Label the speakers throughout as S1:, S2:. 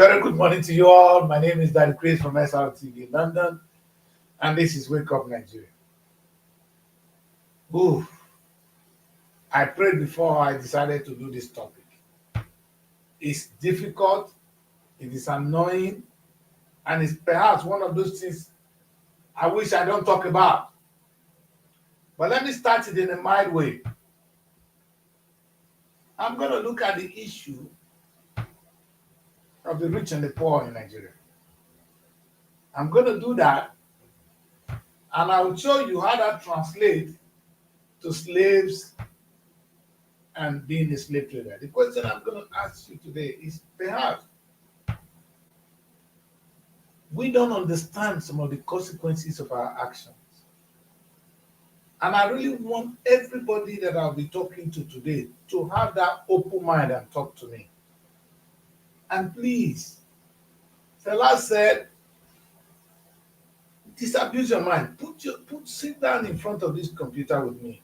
S1: Very good morning to you all. My name is Daddy Chris from Srtv London, and this is Wake Up Nigeria. Ooh, I prayed before I decided to do this topic. It's difficult, it is annoying, and it's perhaps one of those things I wish I don't talk about. But let me start it in a mild way. I'm going to look at the issue of the rich and the poor in Nigeria. I'm going to do that, and I'll show you how that translates to slaves and being a slave trader. The question I'm going to ask you today is perhaps we don't understand some of the consequences of our actions. And I really want everybody that I'll be talking to today to have that open mind and talk to me. And please, Fela said, disabuse your mind. Sit down in front of this computer with me.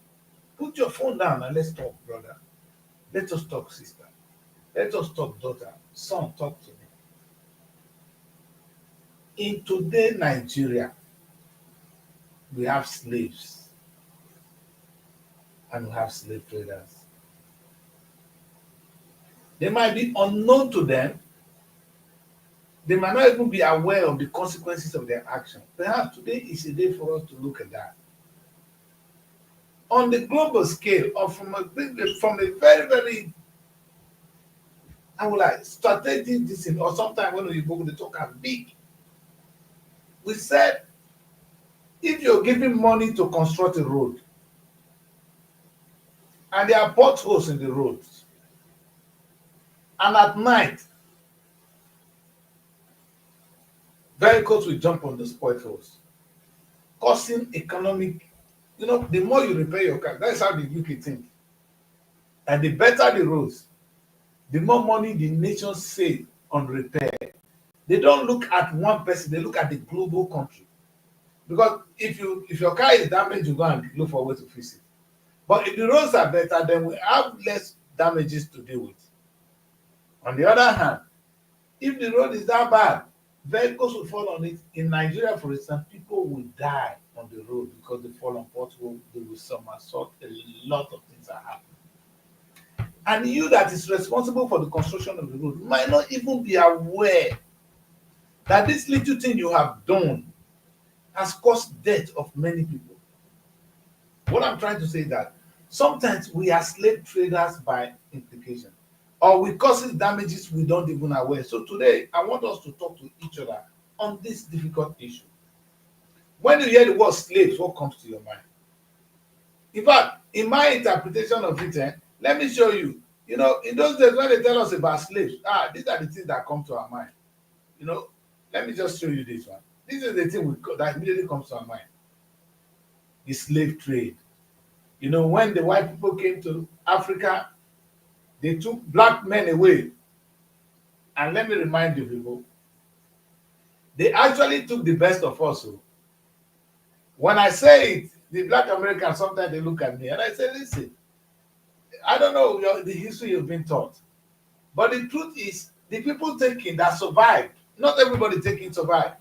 S1: Put your phone down and let's talk, brother. Let us talk, sister. Let us talk, daughter. Son, talk to me. In today Nigeria, we have slaves and we have slave traders. They might be unknown to them. They might not even be aware of the consequences of their action. Perhaps today is a day for us to look at that. On the global scale, or from a very, very, I would like strategic this thing, or sometimes when we go to talk and big. We said, if you're giving money to construct a road, and there are potholes in the roads, and at night, vehicles will jump on those potholes, causing economic, the more you repair your car, that's how the UK think. And the better the roads, the more money the nation save on repair. They don't look at one person, they look at the global country. Because if your car is damaged, you go and look for a way to fix it. But if the roads are better, then we have less damages to deal with. On the other hand, if the road is that bad, vehicles will fall on it. In Nigeria, for instance, people will die on the road because they fall on potholes, they will somersault, a lot of things are happening. And you that is responsible for the construction of the road might not even be aware that this little thing you have done has caused death of many people. What I'm trying to say is that sometimes we are slave traders by implication, or we cause damages we don't even aware. So today, I want us to talk to each other on this difficult issue. When you hear the word slaves, what comes to your mind? In fact, in my interpretation of it, let me show you. In those days when they tell us about slaves, these are the things that come to our mind. Let me just show you this one. This is the thing that immediately comes to our mind. The slave trade. When the white people came to Africa, they took black men away. And let me remind you people, they actually took the best of us. When I say it, the black Americans, sometimes they look at me and I say, listen, I don't know the history you've been taught. But the truth is, the people taking that survived, not everybody taking survived.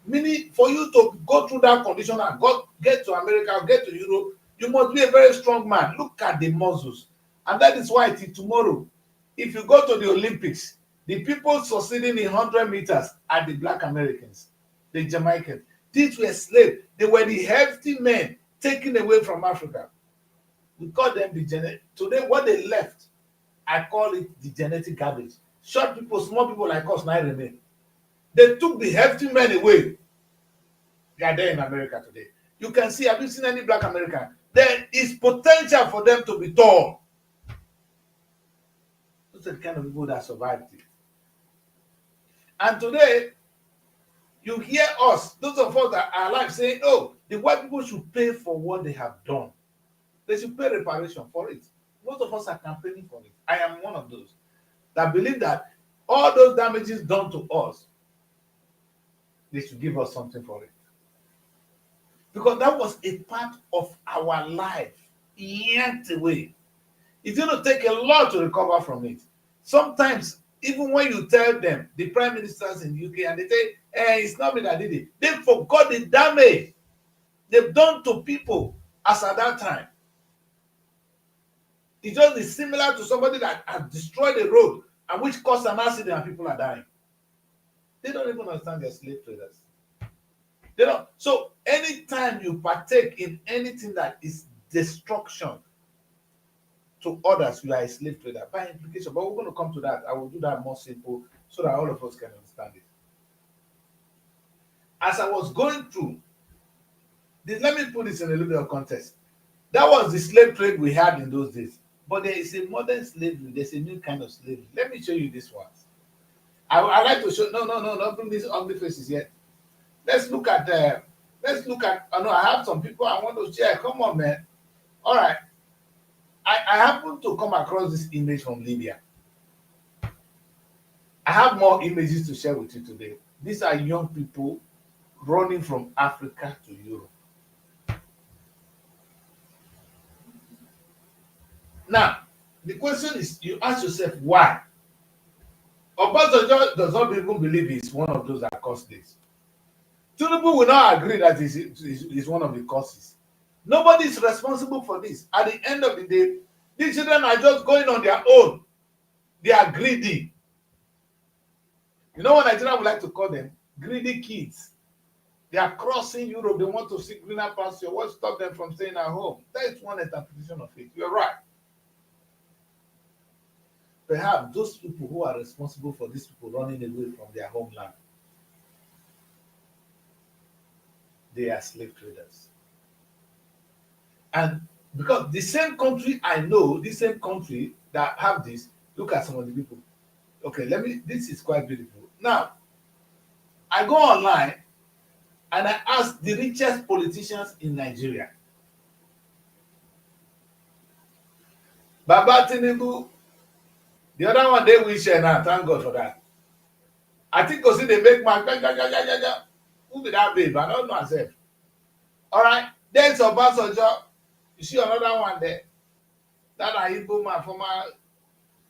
S1: Meaning, for you to go through that condition and get to America or get to Europe, you must be a very strong man. Look at the muscles. And that is why till tomorrow, if you go to the Olympics, the people succeeding in 100 meters are the black Americans, the Jamaicans. These were slaves. They were the healthy men taken away from Africa. We call them the genetic. Today, what they left, I call it the genetic garbage. Short people, small people like us now remain. They took the healthy men away. They are there in America today. You can see, have you seen any black American? There is potential for them to be tall. Those are the kind of people that survived it. And today, you hear us, those of us that are alive, saying, oh, the white people should pay for what they have done. They should pay reparation for it. Most of us are campaigning for it. I am one of those that believe that all those damages done to us, they should give us something for it. Because that was a part of our life, yanked away. It's going to take a lot to recover from it. Sometimes even when you tell them, the prime ministers in the UK, and they say, it's not me that did it, they forgot the damage they've done to people as at that time. It just is similar to somebody that has destroyed a road and which caused an accident and people are dying. They don't even understand they're slave traders. They don't. So anytime you partake in anything that is destruction to others, you are a slave trader by implication. But we're going to come to that. I will do that more simple so that all of us can understand it. As I was going through this, let me put this in a little bit of context. That was the slave trade we had in those days. But there is a modern slavery. There's a new kind of slavery. Let me show you this one. I like to show. No, don't bring these ugly faces yet. Let's look at. I know I have some people I want to share. Come on, man. All right. I happen to come across this image from Libya. I have more images to share with you today. These are young people running from Africa to Europe. Now, the question is, you ask yourself, why? Obasanjo does not even believe he's one of those that caused this. Tinubu will not agree that he's one of the causes. Nobody is responsible for this. At the end of the day, these children are just going on their own. They are greedy. You know what Nigeria would like to call them? Greedy kids. They are crossing Europe. They want to see greener pasture. What stopped them from staying at home? That is one interpretation of it. You're right. Perhaps those people who are responsible for these people running away from their homeland, they are slave traders. And because the same country I know, the same country that have this, look at some of the people. Okay, this is quite beautiful. Now, I go online and I ask the richest politicians in Nigeria. Baba Tinubu, the other one they will share now, thank God for that. I think because they make my who be that babe? I don't know myself. All right, there's Obasanjo. You see another one there. That are Igbo man, former. I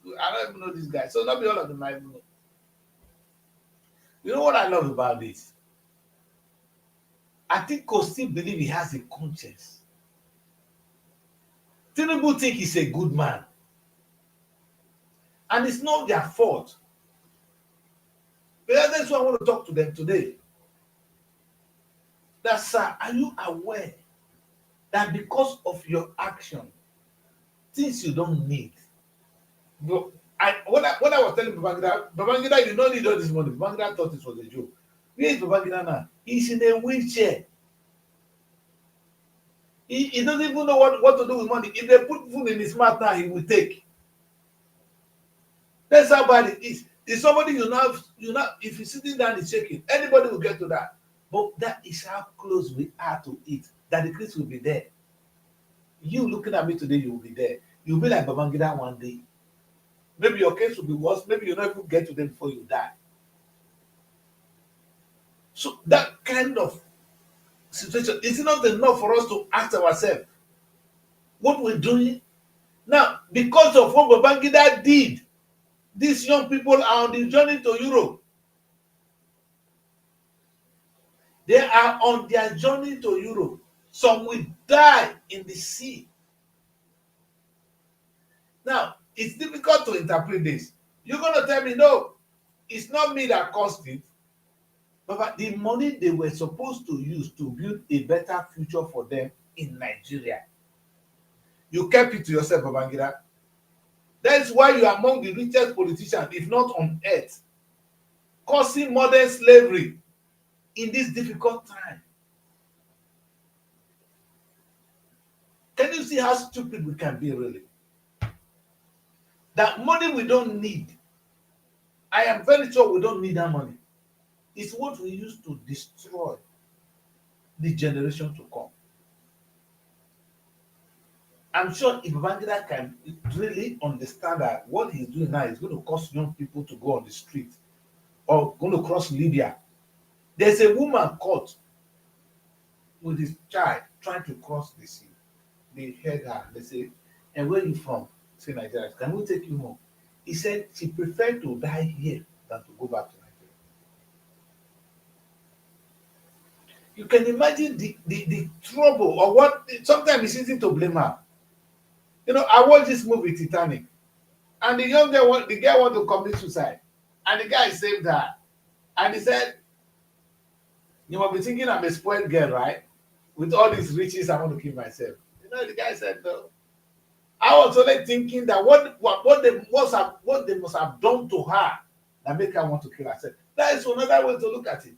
S1: don't even know this guy. So not be all of them I even know. You know what I love about this? I think Kosi believe he has a conscience. Tinubu think he's a good man. And it's not their fault. But that's why I want to talk to them today. That, sir, are you aware that because of your action, things you don't need? But when I was telling Babangida, you don't need all this money. Babangida thought it was a joke. Where is Babangida now? He's in a wheelchair. He doesn't even know what to do with money. If they put food in his mouth now, he will take. That's how bad it is. It's somebody you know, if you're sitting down and shaking, anybody will get to that. But that is how close we are to it, that the Christ will be there. You looking at me today, you will be there. You'll be like Babangida one day. Maybe your case will be worse. Maybe you'll not even get to them before you die. So that kind of situation is not enough for us to ask ourselves what we're doing now. Because of what Babangida did, these young people are on the journey to Europe. They are on their journey to Europe. Some will die in the sea. Now, it's difficult to interpret this. You're going to tell me, no, it's not me that caused it. But the money they were supposed to use to build a better future for them in Nigeria, you kept it to yourself, Babangida. That's why you are among the richest politicians, if not on earth, causing modern slavery in this difficult time. Can you see how stupid we can be, really? That money we don't need. I am very sure we don't need that money. It's what we use to destroy the generation to come. I'm sure if Babangida can really understand that what he's doing now is going to cause young people to go on the street or going to cross Libya. There's a woman caught with his child trying to cross the sea. They heard her. They say, and where are you from? Say Nigeria. Can we take you home? He said she preferred to die here than to go back to Nigeria. You can imagine the trouble or what. Sometimes it's easy to blame her. You know, I watched this movie Titanic, and the young girl, the girl want to commit suicide, and the guy saved her, and he said, "You must be thinking I'm a spoiled girl, right? With all these riches, I want to kill myself." You know, the guy said, "No." I was only thinking that what they must have done to her that make her want to kill herself. That is another way to look at it.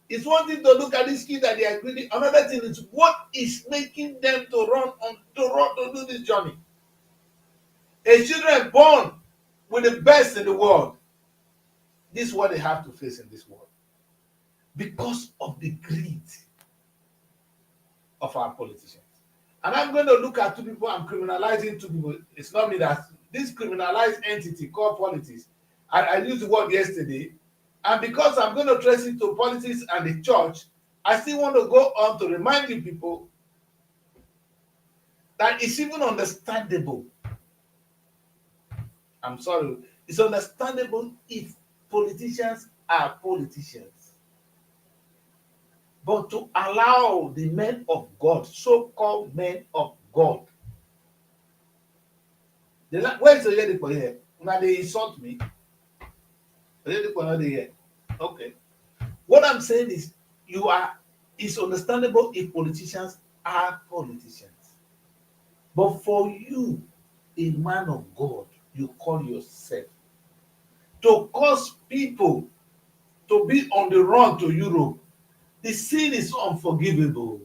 S1: It's one thing to look at this kid that they are greedy. Another thing is what is making them to run to do this journey. A children born with the best in the world. This is what they have to face in this world because of the greed of our politicians. And I'm going to look at two people. I'm criminalizing two people. It's not me that this criminalized entity called politics. I used the word yesterday, and because I'm going to trace it to politics and the church, I still want to go on to remind you people that it's even understandable. I'm sorry, it's understandable if politicians are politicians. But to allow the men of God, so-called men of God, where's the lady for here? Now they insult me. The lady for another here. Okay. What I'm saying is, it's understandable if politicians are politicians. But for you, a man of God, you call yourself, to cause people to be on the run to Europe, the sin is unforgivable.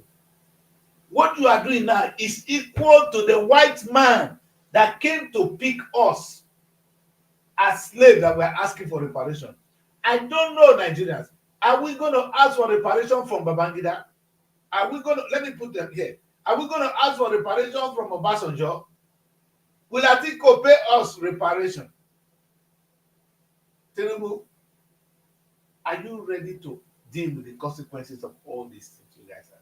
S1: What you are doing now is equal to the white man that came to pick us as slaves that were asking for reparation. I don't know, Nigerians. Are we going to ask for reparation from Babangida? Are we going to, let me put them here. Are we going to ask for reparation from Obasanjo? Will Atiku pay us reparation? Tinubu, are you ready to deal with the consequences of all these things you guys are doing?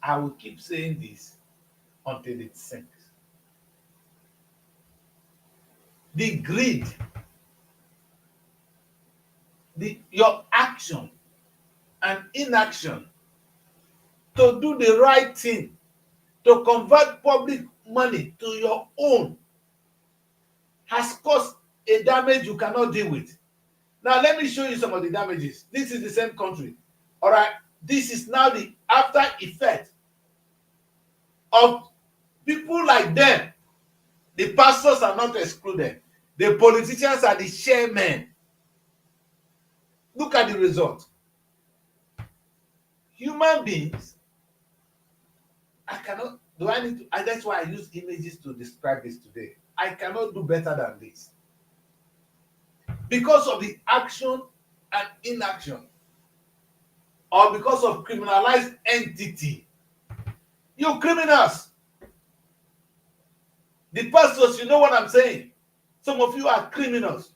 S1: I will keep saying this until it sinks. The greed, your action and inaction to do the right thing, to convert public money to your own, has caused a damage you cannot deal with. Now, let me show you some of the damages. This is the same country. All right. This is now the after effect of people like them. The pastors are not excluded. The politicians are the chairmen. Look at the result. Human beings, I cannot, do I need to, that's why I use images to describe this today. I cannot do better than this. Because of the action and inaction, or because of criminalized entity. You criminals, the pastors, you know what I'm saying. Some of you are criminals.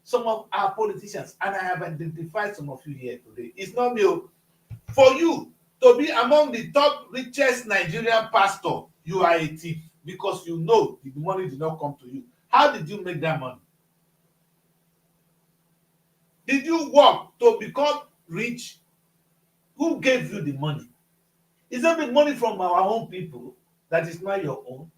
S1: Some of our politicians, and I have identified some of you here today. It's not me. For you to be among the top richest Nigerian pastor, you are a thief because you know the money did not come to you. How did you make that money? Did you work to become rich? Who gave you the money? Is that the money from our own people that is not your own?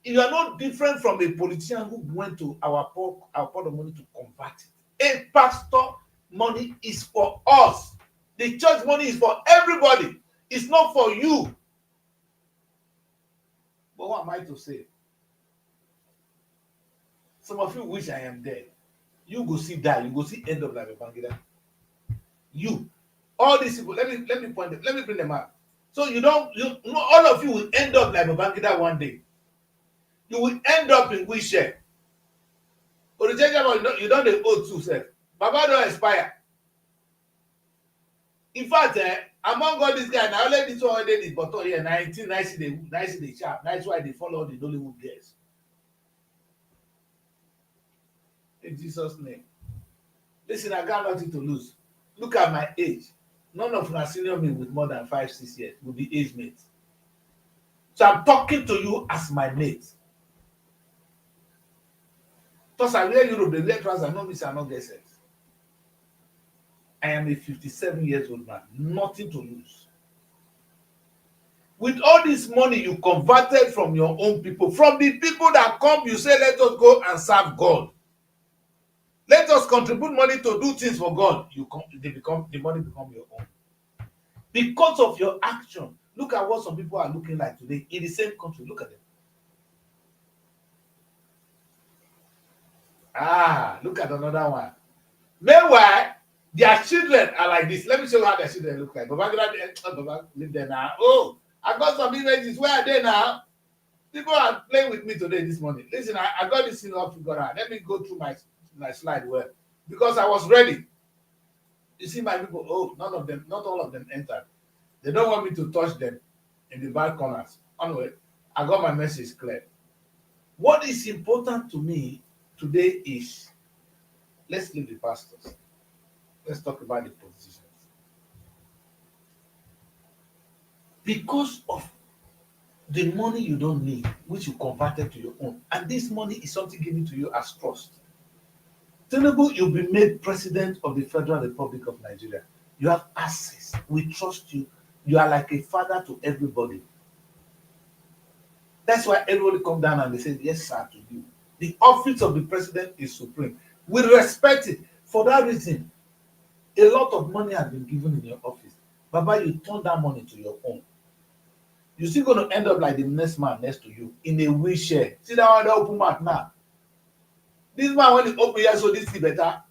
S1: You are not different from a politician who went to our pot of money to convert it. A pastor money is for us. The church money is for everybody. It's not for you. But what am I to say? Some of you wish I am dead. You go see die. You go see end up like a Bangida. You, all these people. Let me point them. Let me bring them out. So all of you will end up like a Bangida one day. You will end up in wheelchair. But the change about you don't the old too, sir. Baba don't expire. In fact, among all these guys, now let this one dey this bottom here, 1990 they sharp. That's why they follow the Nollywood girls. In Jesus' name. Listen, I got nothing to lose. Look at my age. None of my senior me with more than 5-6 years will be age mates. So I'm talking to you as my mate. Because I wear Europe, they wear trousers, no miss, I not get sense. I am a 57 years old man, nothing to lose. With all this money you converted from your own people, from the people that come, you say, let us go and serve God. Let us contribute money to do things for God. The money become your own. Because of your action. Look at what some people are looking like today in the same country. Look at them. Look at another one. Meanwhile, their children are like this. Let me show you how their children look like. Baba, live there now. Oh, I got some images. Where are they now? People are playing with me today this morning. Listen, I got this thing up figured out. Let me go through my slide well. Because I was ready. You see my people, not all of them entered. They don't want me to touch them in the back corners. Anyway, I got my message clear. What is important to me today is, let's leave the pastors. Let's talk about the politicians. Because of the money you don't need, which you converted to your own, and this money is something given to you as trust. Tinubu, you'll be made president of the Federal Republic of Nigeria. You have access. We trust you. You are like a father to everybody. That's why everybody come down and they say, yes, sir, to you. The office of the president is supreme. We respect it. For that reason, a lot of money has been given in your office. Baba, you turn that money to your own. You're still going to end up like the next man next to you in a wheelchair. See that one, that open mouth now. This man, when he open here, so this is better.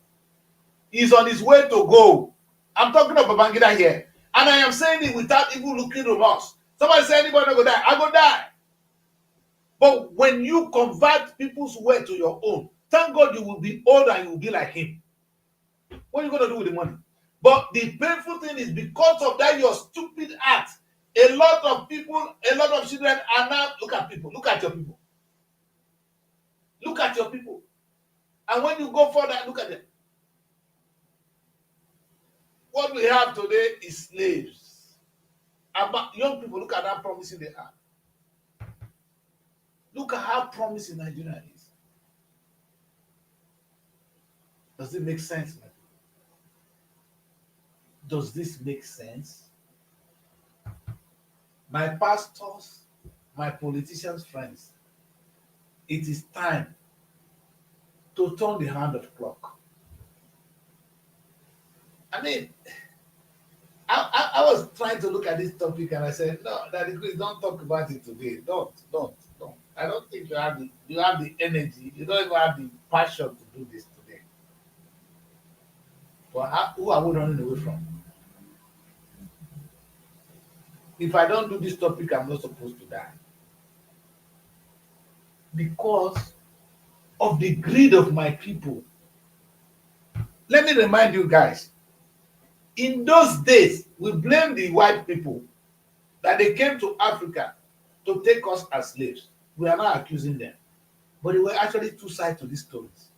S1: He's on his way to go. I'm talking about Babangida here. And I am saying it without even looking remorse. Somebody say anybody not go die. I go die. But when you convert people's way to your own, thank God you will be old and you will be like him. What are you going to do with the money? But the painful thing is, because of that, your stupid act, a lot of people, a lot of children are now, look at people, look at your people. Look at your people. And when you go further, look at them. What we have today is slaves. About young people, look at how promising they are. Look at how promising Nigeria is. Does it make sense, my people? Does this make sense? My pastors, my politicians' friends, it is time to turn the hand of the clock. I mean, I was trying to look at this topic and I said, no, Daddy Chris, don't talk about it today. Don't. I don't think you have the energy. You don't even have the passion to do this today. But who are we running away from? If I don't do this topic, I'm not supposed to die. Because of the greed of my people. Let me remind you guys, in those days, we blame the white people that they came to Africa to take us as slaves. We are not accusing them. But there were actually two sides to these stories.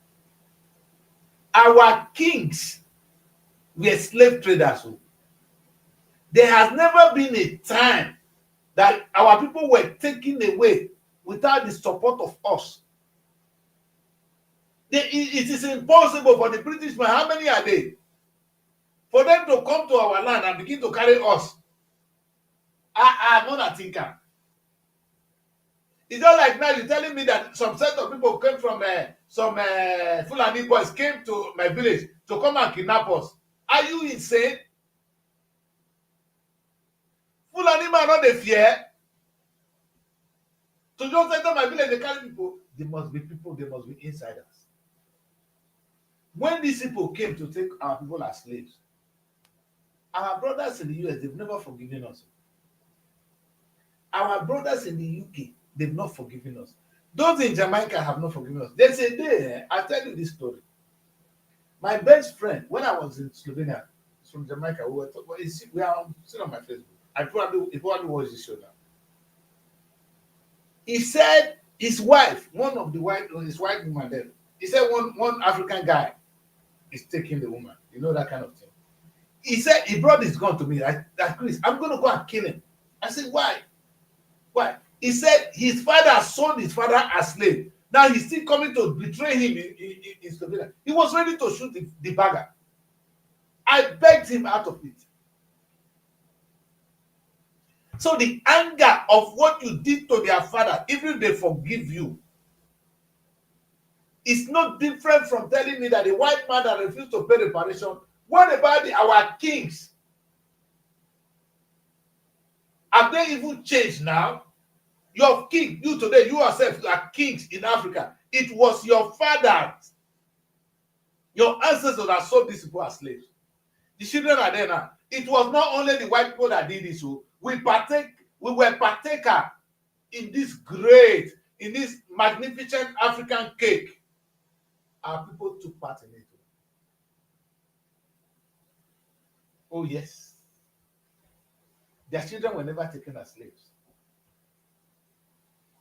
S1: Our kings were slave traders. There has never been a time that our people were taken away without the support of us. It is impossible for the British man, how many are they? For them to come to our land and begin to carry us. I'm not a thinker. It's not like now you're telling me that some set of people came from some Fulani boys came to my village to come and kidnap us. Are you insane? Fulani man not the fear. To just enter my village, they carry people. There must be people, there must be insiders. When these people came to take our people as slaves, our brothers in the US, they've never forgiven us. Our brothers in the UK, they've not forgiven us. Those in Jamaica have not forgiven us. There's a day, I'll tell you this story. My best friend, when I was in Slovenia, from Jamaica, we are still on my Facebook. He probably watched this show now. He said his wife, his white woman there, he said one African guy is taking the woman. You know, that kind of thing. He said, he brought his gun to me. That Chris, I'm going to go and kill him. I said, why? Why? He said his father sold his father as slave. Now he's still coming to betray him in Slovenia. He was ready to shoot the bagger. I begged him out of it. So the anger of what you did to their father, even if they forgive you, is not different from telling me that the white man that refused to pay reparation, what about our kings? Have they even changed now? Your king, you today, you yourself are kings in Africa. It was your fathers, your ancestors that sold these people as slaves. The children are there now. It was not only the white people that did this. So we were partaker in this in this magnificent African cake. Our people took part in it. Oh yes. Their children were never taken as slaves.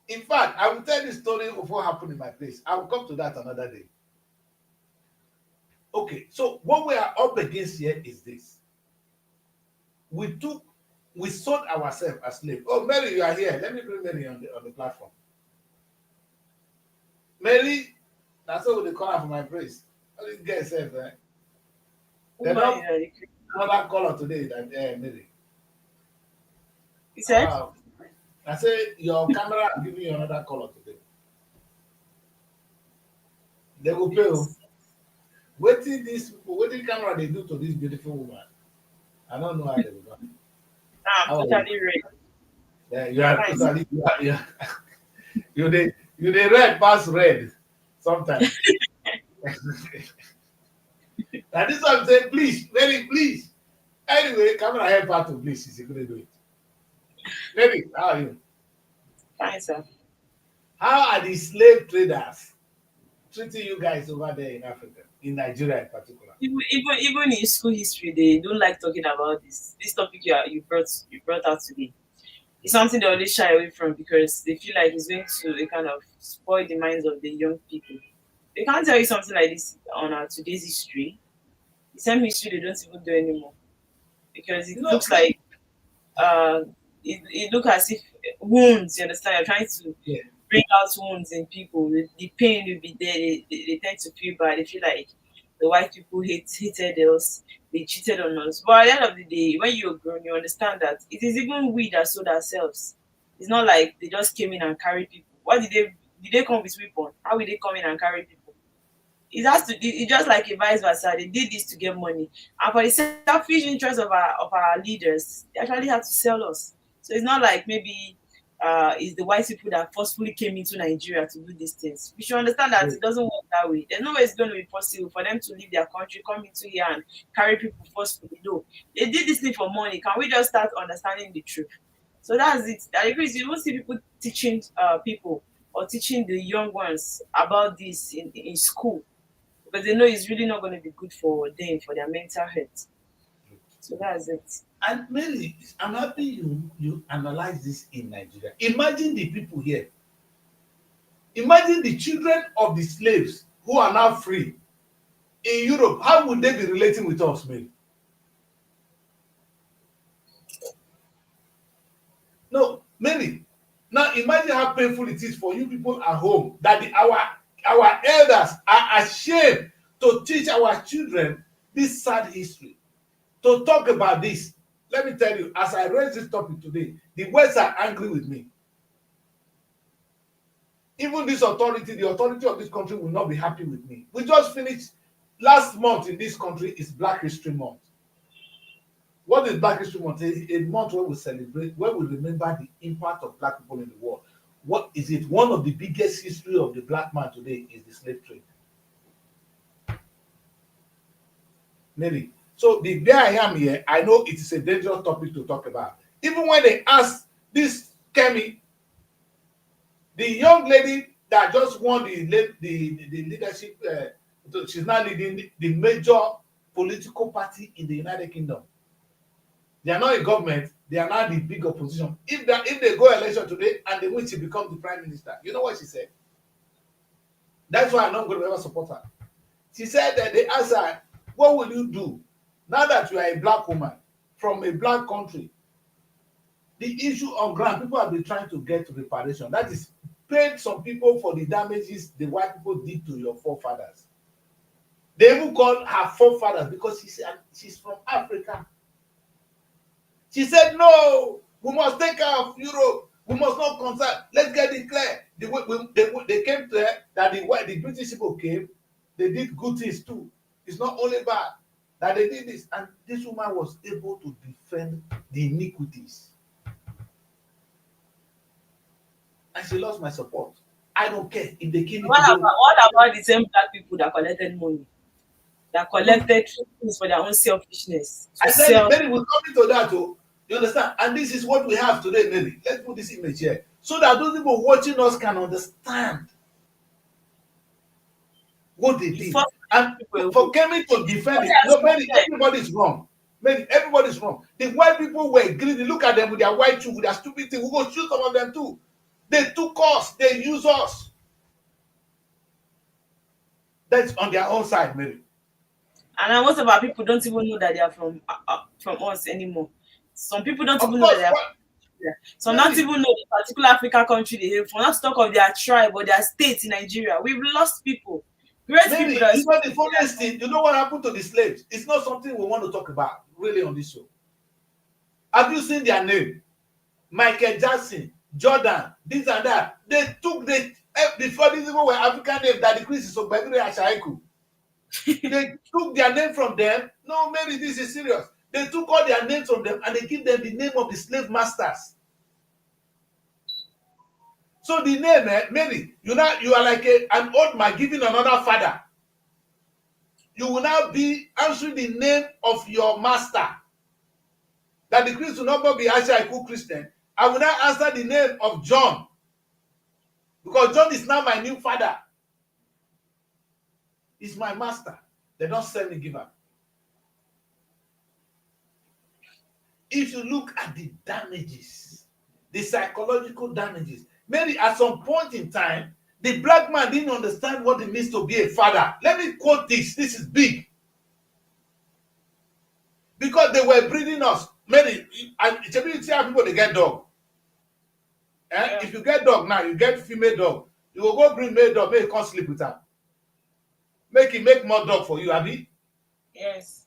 S1: In fact, I will tell the story of what happened in my place. I will come to that another day. Okay, so what we are up against here is this. We sold ourselves as slaves. Oh, Mary, you are here. Let me bring Mary on the platform. Mary, that's what they call her for my place. How did you get yourself, eh? There's not another caller today than Mary.
S2: You said?
S1: I say your camera is giving you another color today. They will pay. Waiting camera they do to this beautiful woman. I don't know how they will do.
S2: I'm totally ready.
S1: Yeah, you are totally you the red pass red sometimes. Now this one say please, Mary, please. Anyway, camera help her to please. She's gonna do it. Mary, how are you?
S2: Fine, sir.
S1: How are the slave traders treating you guys over there in Africa, in Nigeria in particular?
S2: Even in school history, they don't like talking about this topic you brought out today. It's something they always shy away from because they feel like it's going to kind of spoil the minds of the young people. They can't tell you something like this on our today's history. The same history they don't even do anymore because it
S1: No,
S2: looks like uh, it look as if wounds. You understand? You're trying to
S1: yeah.
S2: bring out wounds in people. The pain will be there. They tend to feel bad. They feel like the white people hated us. They cheated on us. But at the end of the day, when you're grown, you understand that it is even we that sold ourselves. It's not like they just came in and carried people. What did they come with weapon? How will they come in and carry people? It's just like a vice versa. They did this to get money. And for the selfish interest of our leaders, they actually had to sell us. So it's not like maybe it's the white people that forcefully came into Nigeria to do these things. We should understand that it doesn't work that way. There's no way it's going to be possible for them to leave their country, come into here and carry people forcefully. No. They did this thing for money. Can we just start understanding the truth? So that's it. I agree. You don't see people teaching people or teaching the young ones about this in school because they know it's really not going to be good for them, for their mental health. So that's it.
S1: And Mary, I'm happy you analyze this in Nigeria. Imagine the people here. Imagine the children of the slaves who are now free in Europe. How would they be relating with us, Mary? No, Mary. Now imagine how painful it is for you people at home that our elders are ashamed to teach our children this sad history, to talk about this. Let me tell you, as I raise this topic today, the West are angry with me. Even this authority, the authority of this country will not be happy with me. We just finished last month in this country is Black History Month. What is Black History Month? A month where we celebrate, where we remember the impact of black people in the world. What is it? One of the biggest history of the black man today is the slave trade. Maybe. So the day I am here, I know it is a dangerous topic to talk about. Even when they ask this Kemi, the young lady that just won the leadership, she's now leading the major political party in the United Kingdom. They are not in government, they are now the big opposition. If they go election today and they win, she becomes the prime minister. You know what she said? That's why I'm not going to ever support her. She said that they asked her, what will you do now that you are a black woman from a black country? The issue on ground, people have been trying to get reparation. That is paid some people for the damages the white people did to your forefathers. They even called her forefathers because she's from Africa. She said, no, we must take care of Europe. We must not concern. Let's get it clear. They came to her that the British people came. They did good things too. It's not only bad that they did this. And this woman was able to defend the iniquities. And she lost my support. I don't care if they kill me today.
S2: What about the same black people that collected money? That collected things for their own selfishness to
S1: I said,
S2: sell.
S1: Mary, we're coming to that. Oh, you understand? And this is what we have today, Mary. Let's put this image here so that those people watching us can understand what they
S2: The
S1: did.
S2: first
S1: And
S2: people
S1: for coming to defend it, no, Mary, everybody's wrong. Mary, everybody's wrong. The white people were greedy. Look at them with their white shoes, with their stupid thing. We go shoot some of them too. They took us, they use us. That's on their own side, Mary.
S2: And most of our people don't even know that they are from us anymore. Some people don't
S1: Of
S2: even know that
S1: course,
S2: they are. Some don't even know the particular African country they hail from. Not to talk of their tribe or their state in Nigeria. We've lost people. Great
S1: Mary,
S2: people that
S1: you know the funniest thing, you know what happened to the slaves? It's not something we want to talk about really on this show. Have you seen their name? Michael Jackson, Jordan, this and that. They took before these people were African names that the Chris is so Bagre Ashaiku. They took their name from them. No, Mary, this is serious. They took all their names from them and they give them the name of the slave masters. So the name, Mary, you are like an old man giving another father. You will now be answering the name of your master. That the Christ will not be Ashaiku Christian. I will now answer the name of John. Because John is now my new father. He's my master. They don't sell me give up. If you look at the damages, the psychological damages, maybe at some point in time, the black man didn't understand what it means to be a father. Let me quote this. This is big. Because they were breeding us. Maybe, and you see how people they get dog. Yeah. If you get dog now, you get female dog. You will go bring male dog, make you come sleep with her. Make it make more dog for you, Abby.
S2: Yes.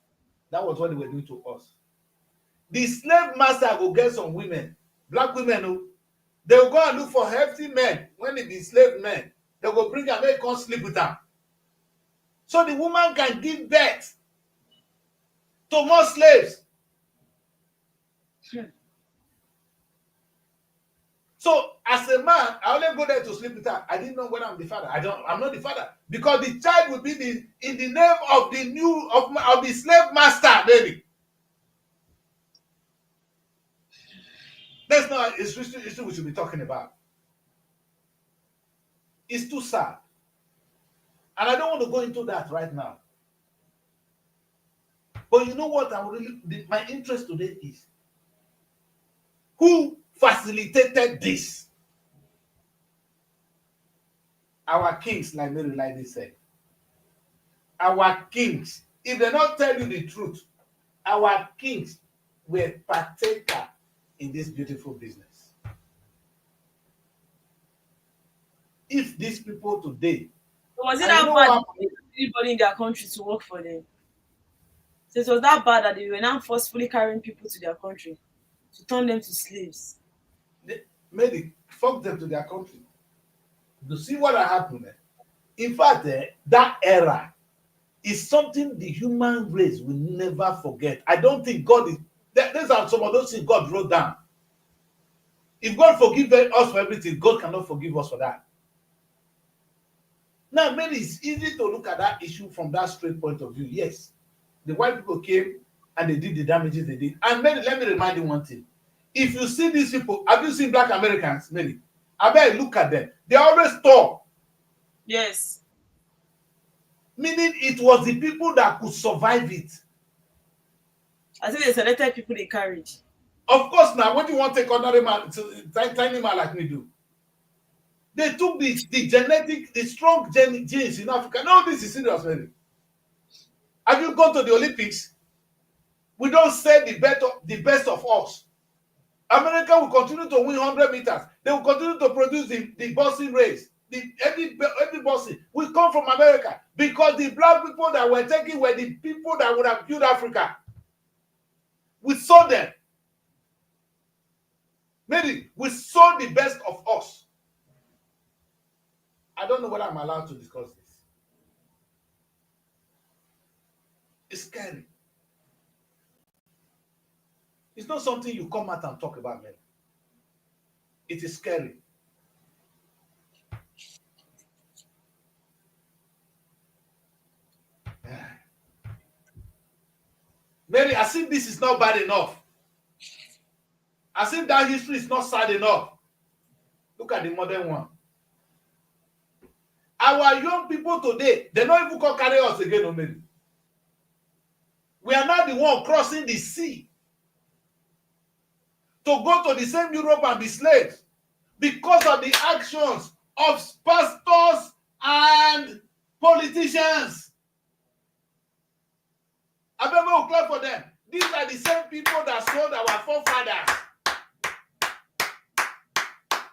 S1: That was what they were doing to us. The slave master will get some women, black women who they will go and look for hefty men. When it be slave men, they will bring her, make come sleep with her. So the woman can give birth to more slaves. So as a man, I only go there to sleep with her. I didn't know whether I'm the father. I'm not the father. Because the child will be in the name of the slave master, baby. That's not it's issue we should be talking about. It's too sad. And I don't want to go into that right now. But you know what my interest today is? Who facilitated this? Our kings, like Mary Lady said. Our kings, if they don't tell you the truth, our kings were partaker in this beautiful business. If these people today,
S2: So was it that bad anybody in their country to work for them? So it was that bad that they were now forcefully carrying people to their country to turn them to slaves.
S1: They made it, fuck them to their country. You see what happened there? In fact, that era is something the human race will never forget. I don't think God is. These are some of those things God wrote down. If God forgives us for everything, God cannot forgive us for that. Now, maybe it's easy to look at that issue from that straight point of view. Yes, the white people came and they did the damages they did. And maybe, let me remind you one thing. If you see these people, have you seen black Americans, maybe? I bet look at them. They're always tall.
S2: Yes.
S1: Meaning it was the people that could survive it.
S2: I think they selected people they carried.
S1: Of course, now, what do you want to take ordinary man, tiny man like me do? They took the genetic, the strong genes in Africa. No, this is serious, really. Have you gone to the Olympics? We don't say the best of us. America will continue to win 100 meters. They will continue to produce the boxing race. Every boxing will come from America because the black people that were taken were the people that would have built Africa. We saw them. Maybe we saw the best of us. I don't know whether I'm allowed to discuss this. It's scary. It's not something you come out and talk about, man. It is scary. Mary, as if this is not bad enough. As if that history is not sad enough. Look at the modern one. Our young people today, they don't even come carry us again, Mary. We are now the one crossing the sea to go to the same Europe and be slaves because of the actions of pastors and politicians. I remember we clap for them. These are the same people that sold our forefathers.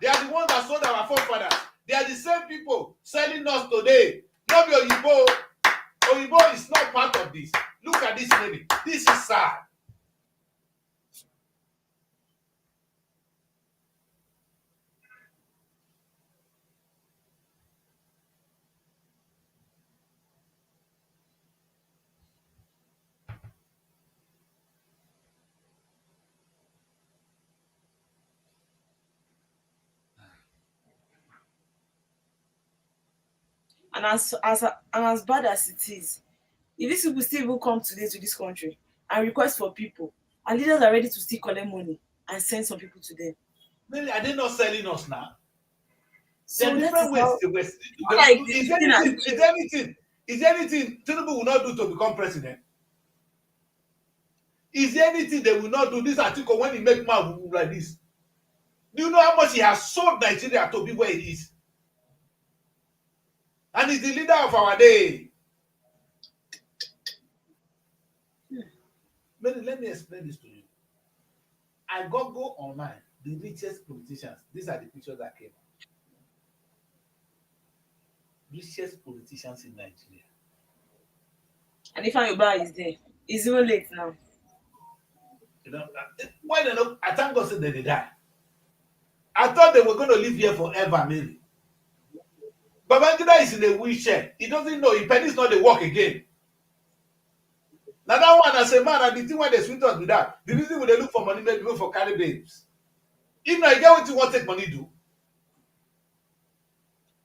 S1: They are the ones that sold our forefathers. They are the same people selling us today. Not be Oyibo. Oyibo is not part of this. Look at this lady. This is sad.
S2: And as bad as it is, if these people still even come today to this country and request for people, and leaders are ready to still collect money and send some people to them.
S1: Really, are they not selling us now?
S2: So
S1: there are
S2: that is
S1: different ways
S2: how,
S1: they were.
S2: like,
S1: Is there anything Tinubu will not do to become president? Is there anything they will not do? This article when he make mouth like this. Do you know how much he has sold Nigeria to be where it is? And he's the leader of our day. Let me explain this to you. I go online, the richest politicians. These are the pictures that came out. Richest politicians in Nigeria.
S2: and if Yoruba is there, it's even late now.
S1: You know, why they not? I thank God said they die. I thought they were going to live here forever, maybe. Babangida is in a wheelchair. He doesn't know. His penny is not the work again. Now that one as a man, and the thing why they sweet us with that. The reason when they look for money, maybe go for carry babes. If not, you get what you want to take money do.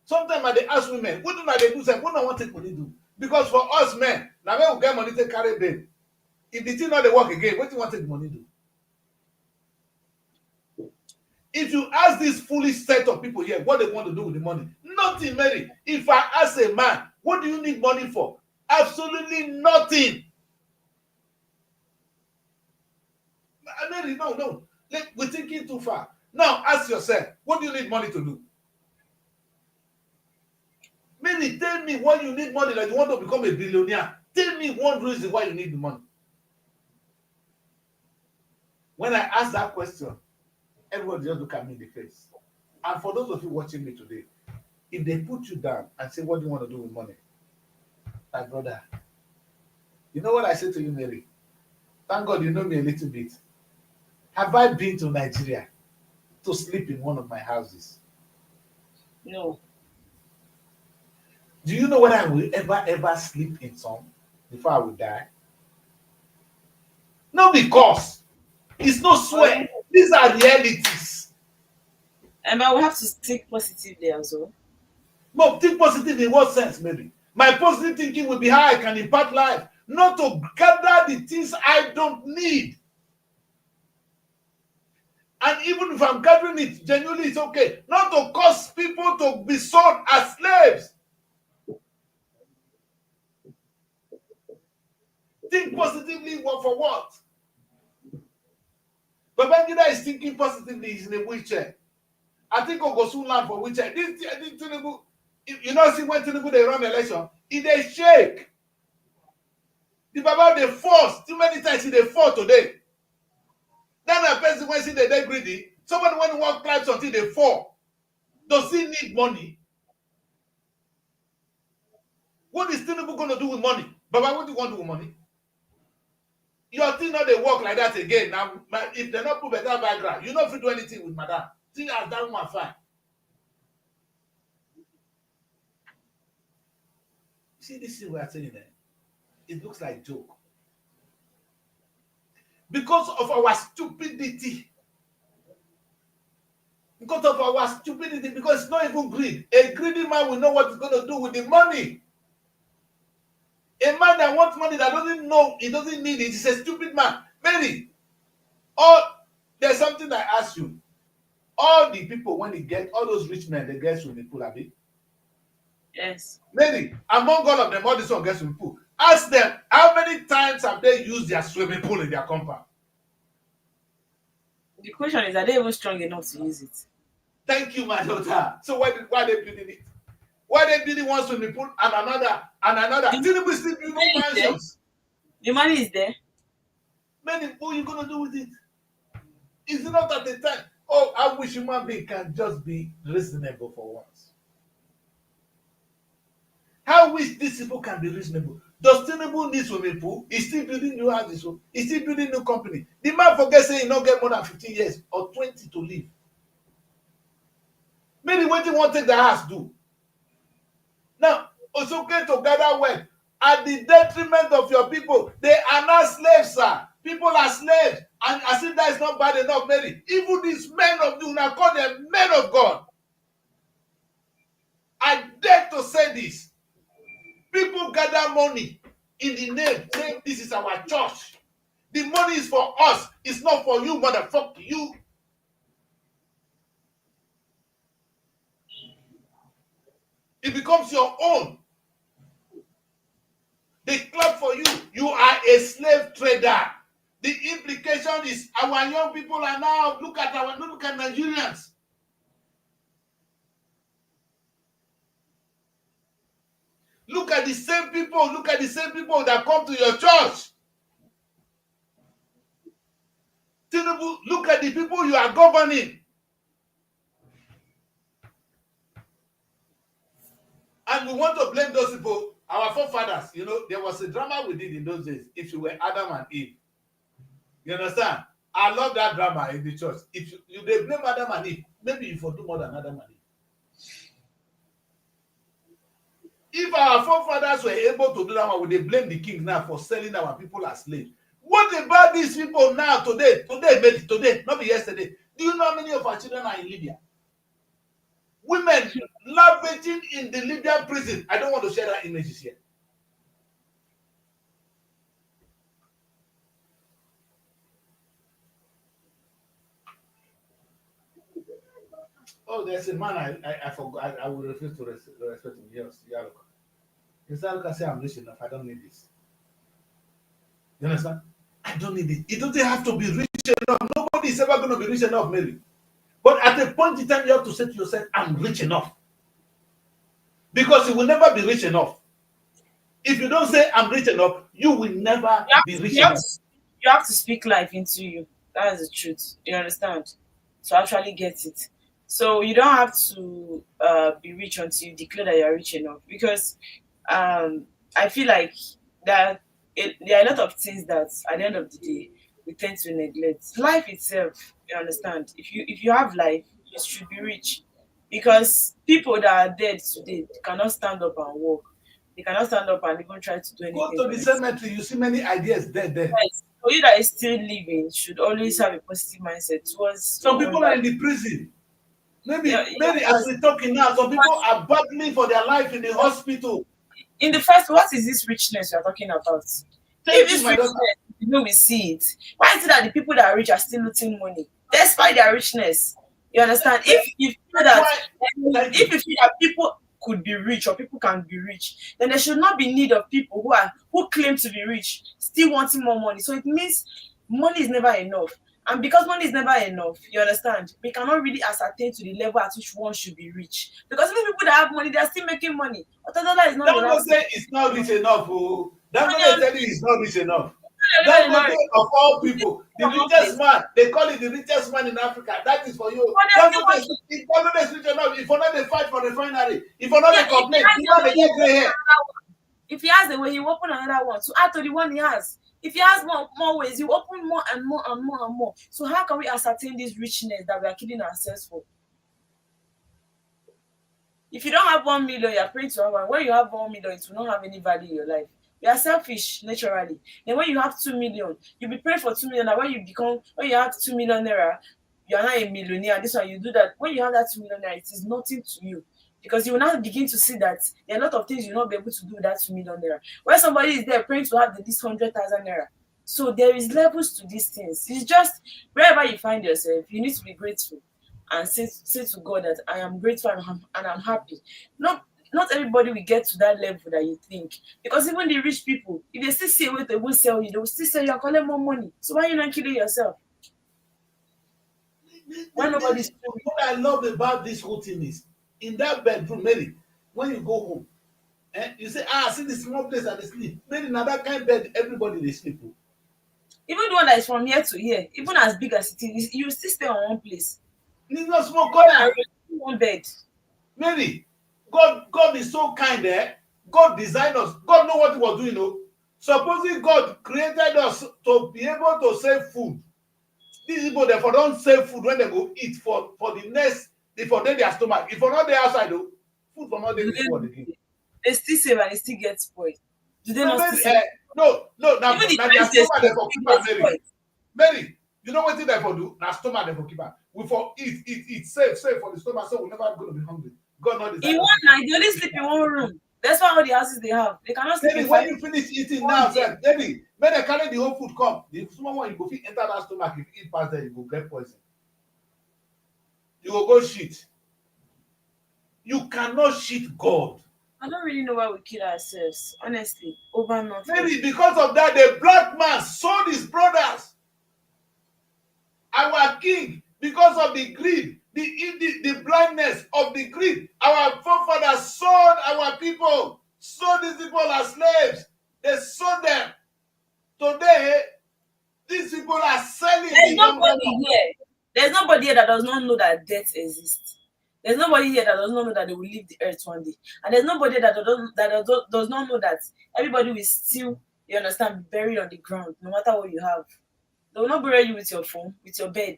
S1: Sometimes they ask women, what do they do? Say, what do I want to take money do? Because for us men, now when we get money to carry babe. If the thing not they work again, what do you want to take money do? If you ask this foolish set of people here what they want to do with the money, nothing, Mary. If I ask a man, what do you need money for? Absolutely nothing. Mary, no. We're thinking too far. Now ask yourself, what do you need money to do? Mary, tell me why you need money, like you want to become a billionaire. Tell me one reason why you need the money. When I ask that question, everybody just look at me in the face. And for those of you watching me today, if they put you down and say, what do you want to do with money? My brother, you know what I say to you, Mary? Thank God you know me a little bit. Have I been to Nigeria to sleep in one of my houses?
S2: No.
S1: Do you know when I will ever sleep in some before I will die? No, because it's no swear. These are realities.
S2: And I will have to think positively as well.
S1: But think positive in what sense, maybe? My positive thinking will be how I can impact life, not to gather the things I don't need. And even if I'm gathering it, genuinely it's okay. Not to cause people to be sold as slaves. Think positively for what? Babangida is thinking positively. He's in a wheelchair. I think Ogosun land for wheelchair. This Tinubu, you know, see when Tinubu they run election, if they shake, the Baba they force too many times. They fall today. That na person when see they greedy. Somebody when work climb until they fall. Does he need money? What is Tinubu going to do with money? Baba, what do you want to do with money? Your thing not they work like that again. Now, if they not put better background, you not fit do anything with madam. Think as that woman fine. See this thing we are saying there. It looks like joke. Because of our stupidity. Because of our stupidity, because it's not even greed. A greedy man will know what he's going to do with the money. A man that wants money that doesn't know, he doesn't need it, he's a stupid man. Mary, there's something I ask you. All the people, when they get, all those rich men, they get swimming pool, abi?
S2: Yes.
S1: Mary, among all of them, all this one get swimming pool. Ask them, how many times have they used their swimming pool in their compound?
S2: The question is, are they even strong enough to use it?
S1: Thank you, my daughter. So why are they building it? Why are they building one swimming pool and another and another? Tinubu still building mansions.
S2: The money is there.
S1: Many, what are you gonna do with it? Is it not at the time? Oh, I wish human being can just be reasonable for once. How wish these people can be reasonable? Does Tinubu need swimming pool? He's still building new houses. He's still building new company. The man forget saying he not get more than 15 years or 20 to live. Maybe what you want to take the house do. Now, it's okay to gather wealth at the detriment of your people. They are not slaves, sir. People are slaves. And as if that is not bad enough, Mary. Even these men of you now call them men of God. I dare to say this. People gather money in the name, saying this is our church. The money is for us. It's not for you, motherfucker. You. It becomes your own. They clap for you. You are a slave trader. The implication is our young people are now, look at Nigerians. Look at the same people that come to your church. Tinubu, look at the people you are governing. And we want to blame those people, our forefathers. You know, there was a drama we did in those days. If you were Adam and Eve. You understand? I love that drama in the church. If you they blame Adam and Eve, maybe you for do more than Adam and Eve. If our forefathers were able to do that one, would they blame the king now for selling our people as slaves? What about these people now today? Today, not yesterday. Do you know how many of our children are in Libya? Women lavishing in the Libyan prison. I don't want to share that images here. Oh, there's a man I forgot. I will refuse to respect him. Yes, Yaluka. Yes, Yaluka say I'm rich enough. I don't need this. You understand? I don't need it. It doesn't have to be rich enough. Nobody is ever going to be rich enough, Mary. But at a point in time, you have to say to yourself, I'm rich enough. Because you will never be rich enough. If you don't say I'm rich enough, you will never be rich enough.
S2: You have to speak life into you. That is the truth. You understand? To actually get it. So you don't have to be rich until you declare that you're rich enough. Because I feel like that there are a lot of things that at the end of the day we tend to neglect. Life itself, you understand? If you have life, you should be rich. Because people that are dead today cannot stand up and walk. They cannot stand up and even try to do anything.
S1: Go to the cemetery, you see many ideas dead there.
S2: Yes. So you that is still living should always have a positive mindset towards.
S1: Some people are in the prison. Maybe
S2: Yeah,
S1: as we're talking now, some people are battling for their life in the hospital.
S2: In the first, what is this richness you are talking about?
S1: Thank
S2: If this
S1: you, my
S2: richness,
S1: daughter.
S2: we see it. Why is it that the people that are rich are still looting money despite their richness? You understand? If you feel that, if you feel that people could be rich or people can be rich, then there should not be need of people who claim to be rich still wanting more money. So it means money is never enough. And because money is never enough, you understand, we cannot really ascertain to the level at which one should be rich. Because even people that have money, they are still making money. Otodola is not
S1: Don't say it's not rich enough. Don't tell you it's not rich enough.
S2: Everybody marry.
S1: Dangote of all
S2: You still
S1: people,
S2: stay
S1: the
S2: on one
S1: richest
S2: place.
S1: man, they call it the richest man in Africa. That is for you.
S2: But they still
S1: Dangote
S2: want
S1: is
S2: to.
S1: if Dangote is rich enough, if you're not they fight for refinery, if you're not
S2: Yeah,
S1: they
S2: if he
S1: complain,
S2: has
S1: the
S2: the
S1: man
S2: way,
S1: they
S2: he
S1: get
S2: will
S1: gray
S2: open
S1: hair.
S2: another one. If he has the way, he will open another one to add to the one he has. If he has more ways, he will open more and more and more and more. So how can we ascertain this richness that we are killing ourselves for? If you don't have 1 million, you're praying to Allah. When you have 1 million, it will not have any value in your life. You are selfish naturally. Then when you have 2 million, you'll be praying for 2 million. And when you have 2 million naira, you are not a millionaire. This one you do that. When you have that 2 million naira, it is nothing to you. Because you will now begin to see that there are a lot of things you'll not be able to do with that 2 million naira. When somebody is there praying to have this 100,000 naira. So there is levels to these things. It's just wherever you find yourself, you need to be grateful and say to God that I am grateful and I'm happy. Not everybody will get to that level that you think. Because even the rich people, if they still see a way they will sell you, they will still sell you and collect more money. So why are you not killing yourself? Why nobody is too rich?
S1: What I love about this whole thing is in that bedroom, Mary, when you go home, you say, see the small place I dey sleep. Mary, na that kind bed everybody dey sleep. Oh.
S2: Even the one that is from here to here, even as big as it is, you still stay on one place.
S1: It's not small
S2: And
S1: corner.
S2: one bed.
S1: Mary, God is so kind, eh? God designed us. God know what he was doing, oh. Supposing God created us to be able to save food. These people therefore don't save food when they go eat for the next, for their stomach. If for not dey outside, though, food for not dey
S2: Do
S1: this world
S2: they
S1: again.
S2: they still save and they still get spoiled? Do they
S1: No,
S2: not still
S1: Mary,
S2: save?
S1: no,
S2: Even the
S1: na their
S2: times they
S1: stomach
S2: save,
S1: dem for
S2: they
S1: keep
S2: get
S1: am, Mary.
S2: spoiled.
S1: Mary, you know wetin dem for do? Na stomach dem for keep am. We for eat, save for the stomach so we never gonna be hungry. God no
S2: In
S1: design us
S2: one
S1: to
S2: night, they only sleep in one room. That's why all the houses they have. They cannot sleep
S1: Mary,
S2: in
S1: when
S2: five
S1: you finish eating
S2: one
S1: now,
S2: day.
S1: sef, Mary, make dem carry the whole food come. The small one you go fit enter that stomach. If you eat pass there, you go get poison. You go shit. You cannot shit God.
S2: I don't really know why we kill ourselves, honestly, over nothing.
S1: Mary, because of that, the black man sold his brothers. Our king, because of the greed, the blindness of the greed, our forefathers sold our people, sold these people as slaves. They sold them. Today, these people are selling
S2: There's
S1: the younger
S2: nobody
S1: one.
S2: here. There's nobody here that does not know that death exists. There's nobody here that does not know that they will leave the earth one day. And there's nobody that does not know that everybody will still, you understand, be buried on the ground, no matter what you have. They will not bury you with your phone, with your bed.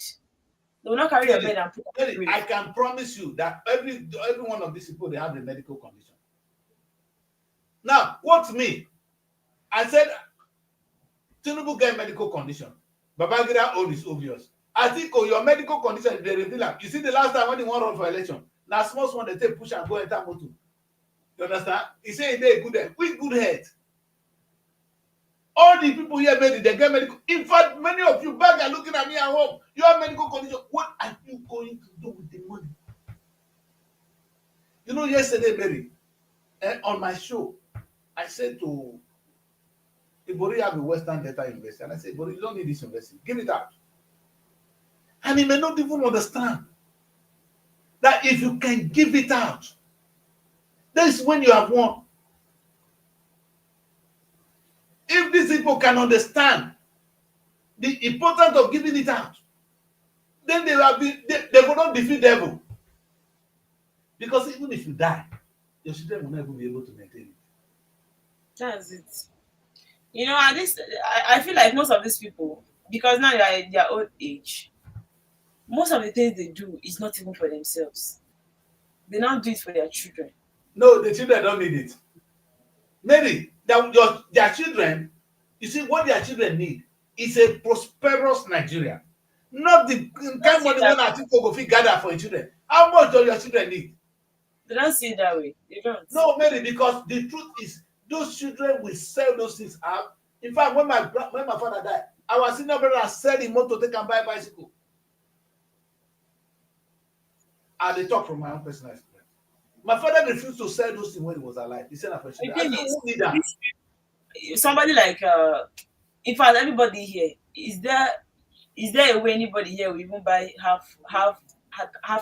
S2: They will not carry your
S1: Mary,
S2: bed and put it on the
S1: Mary, I
S2: grave.
S1: can promise you that every one of these people they have a medical condition. Now, what's me? I said Tinubu get medical condition. Babangida own is obvious. Atiku, your medical condition dey reveal am. You see the last time when he wan run for election, na small small dey take push am go enter motor. You understand? He say he dey good head. Which good head? All the people here made it, they get medical. In fact, many of you back are looking at me at home. You have medical condition. What are you going to do with the money? You know, yesterday, Mary, on my show, I said to Ibori have a Western Data University. And I said, Ibori, you don't need this university. Give it out. And he may not even understand that if you can give it out, that is when you have won. If these people can understand the importance of giving it out, then they will not defeat devil. Because even if you die, your children will not even be able to maintain it.
S2: That's it. At least I feel like most of these people, because now they are in their old age, most of the things they do is not even for themselves. They now do it for their children.
S1: No, the children don't need it. Maybe their children, you see, what their children need is a prosperous Nigeria. Not the
S2: They don't
S1: kind
S2: see it
S1: money
S2: that
S1: when I think go fit gather for your children. How much do your children need?
S2: they don't see it that way. They don't.
S1: No, Mary, because the truth is, those children will sell those things out. In fact, when my father died, our senior brother sell him motor take and buy bicycle. I dey talk from my own personal experience. My father refused to sell those things when he was alive. He said, "Na for
S2: The
S1: children." I
S2: thing
S1: said,
S2: is,
S1: "Who need that?"
S2: somebody like in fact everybody here, is there a way anybody here will even buy half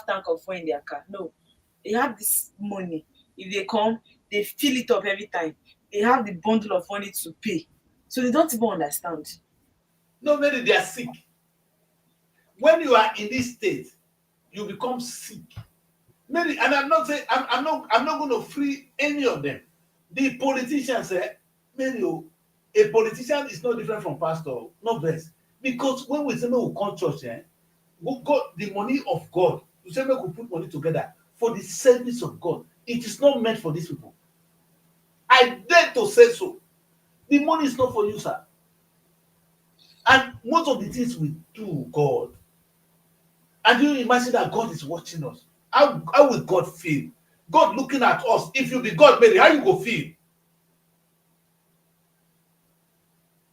S2: tank of fuel in their car? No. They have this money. If they come, they fill it up every time. They have the bundle of money to pay. So they don't even understand.
S1: No, maybe they are sick. When you are in this state, you become sick. Maybe, and I'm not saying I'm not going to free any of them. The politicians, maybe a politician is no different from pastor, no verse. Because when we say make we come church, God, the money of God, we say make we put money together for the service of God. It is not meant for these people. I dare to say so. The money is not for you, sir. And most of the things we do, God, and you imagine that God is watching us. How will God feel? God looking at us. If you be God, Mary, how you go feel?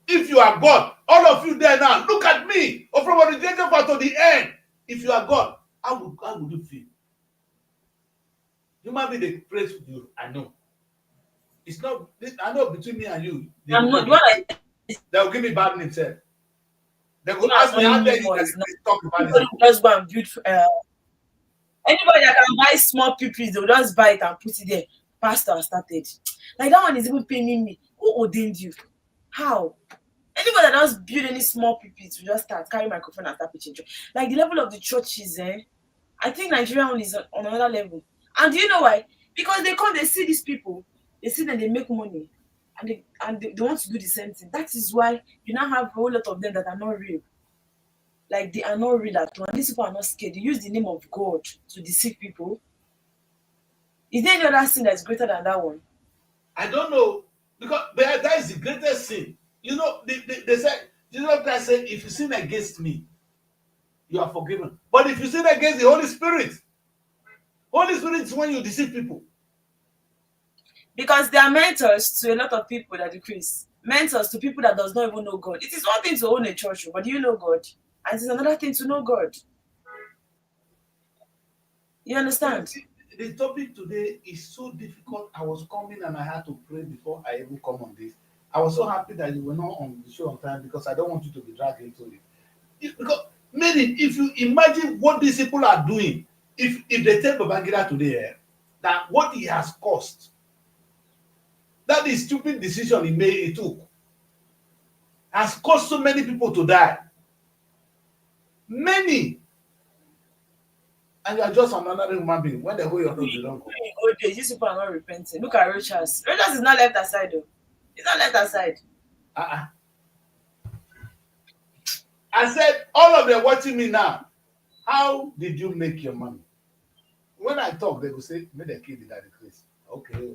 S1: If you are God, all of you there now, look at me. Or from the beginning to the end. If you are God, how would you feel? Human being they praise you. I know. It's not. I know between me and you, they
S2: I'm
S1: will
S2: not
S1: not
S2: the
S1: give.
S2: one that
S1: They will give me bad name. Sir. They will
S2: is
S1: ask me how
S2: owing
S1: dare
S2: you
S1: you
S2: more
S1: that
S2: is not
S1: they talk
S2: anybody
S1: evangelism.
S2: who just go and build anybody that can buy small pupils, they'll just buy it and put it there. Pastor started. Like that one is even paying me. Who ordained you? How? Anybody that does build any small pulpits will just start carry microphone and start preaching. Like the level of the churches, I think Nigerian is on another level. And do you know why? Because they come, they see these people, they see that they make money, and they want to do the same thing. That is why you now have a whole lot of them that are not real. Like they are not real at all. And these people are not scared. They use the name of God to deceive people. Is there any other sin that's greater than that one?
S1: I don't know because that is the greatest sin. You know, they said Jesus Christ said, "If you sin against me, you are forgiven. But if you sin against the Holy Spirit is when you deceive people."
S2: Because they are mentors to a lot of people that decrease. Mentors to people that does not even know God. It is one thing to own a church, but do you know God? And it is another thing to know God. You
S1: You
S2: understand?
S1: see, the topic today is so difficult. I was coming and I had to pray before I even come on this. I was so happy that you were not on the show on time because I don't want you to be dragged into it. Because meaning, if you imagine what these people are doing, if they tell Babangida today that what he has cost, that is stupid decision he took, has caused so many people to die. Many. And you are just another human being when the whole your nose don't go.
S2: Okay, these people are not repenting. Look at Rochas. Rochas is not left aside though. He's not left aside.
S1: Uh-uh. I said, all of them watching me now, how did you make your money? When I talk, they will say, make the kid that decrease. Okay.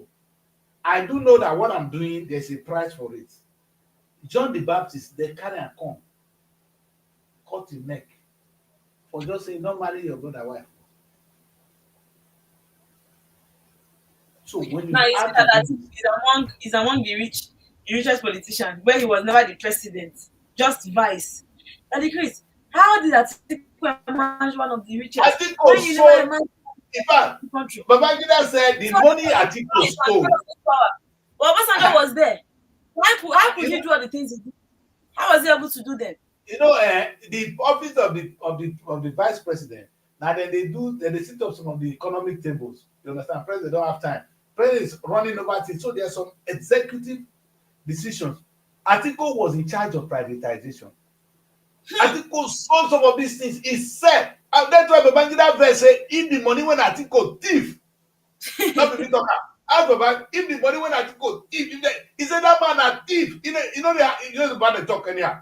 S1: I do know that what I'm doing, there's a price for it. John the Baptist, they carry and come, cut his neck for just saying, don't marry your brother wife. So when
S2: Now
S1: you
S2: you see
S1: have to
S2: that
S1: do
S2: that
S1: this,
S2: he's among the richest politician, where he was never the president, just vice. And the Chris, how did Atiku emerge one of the richest
S1: Atiko
S2: when you never
S1: sold,
S2: emerged
S1: in fact,
S2: the country?
S1: Babangida said the
S2: So
S1: money Atiko stole.
S2: But Obasanjo was there. How could he
S1: you
S2: do all the things he did? How was he able to do them?
S1: know, the office of the vice president. Now then they sit up some of the economic tables. You understand? President don't have time. President is running over things. So there are some executive decisions. Atiko was in charge of privatization. Atiko sold some of these things. He said, and that's why Babangida verse say, if the money when Atiko thief, not be talker. Ask Baba, if the money when Atiko thief, he said that man a thief. You know the man they talk anyhow.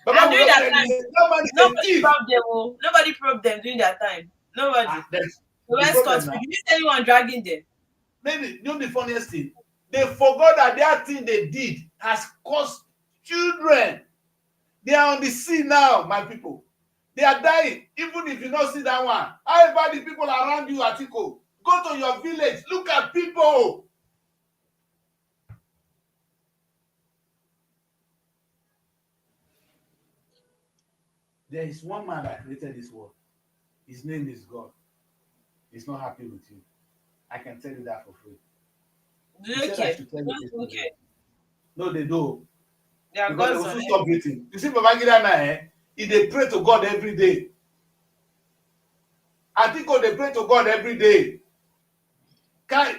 S2: And
S1: Baba will
S2: during
S1: not
S2: that
S1: tell you,
S2: time,
S1: say, that man is a
S2: nobody
S1: thief.
S2: probed them. Oh. Nobody probed them during that time. Nobody.
S1: That's
S2: They
S1: the
S2: were scot
S1: problem
S2: free.
S1: now.
S2: Did you see anyone dragging them?
S1: Maybe you know the funniest thing. They forgot that that thing they did has cost children. They are on the sea now, my people. They are dying. Even if you don't see that one. However, the people around you, Atiko, go to your village. Look at people. There is one man that created this world. His name is God. He's not happy with you. I can tell you that for free.
S2: Do
S1: He
S2: they
S1: said I
S2: care?
S1: should tell you
S2: Don't
S1: this
S2: even
S1: today.
S2: care.
S1: No, they do.
S2: They are
S1: Because they
S2: gods
S1: will
S2: on
S1: soon
S2: earth.
S1: stop breathing. You see, Babangida now, he they pray to God every day. Atiko, they pray to God every day.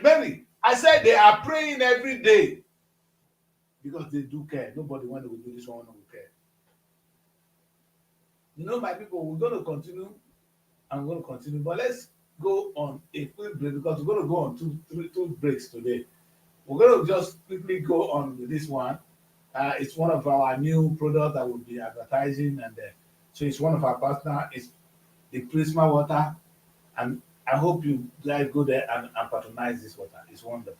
S1: Mary, I said they are praying every day. because they do care. Nobody when they will do this one will care. My people, we're going to continue. I'm going to continue, but let's go on a quick break because we're going to go on two breaks today. We're going to just quickly go on with this one. It's one of our new products that we'll be advertising, and so it's one of our partner. It's the Prisma water, and I hope you guys go there and patronize this water. It's wonderful.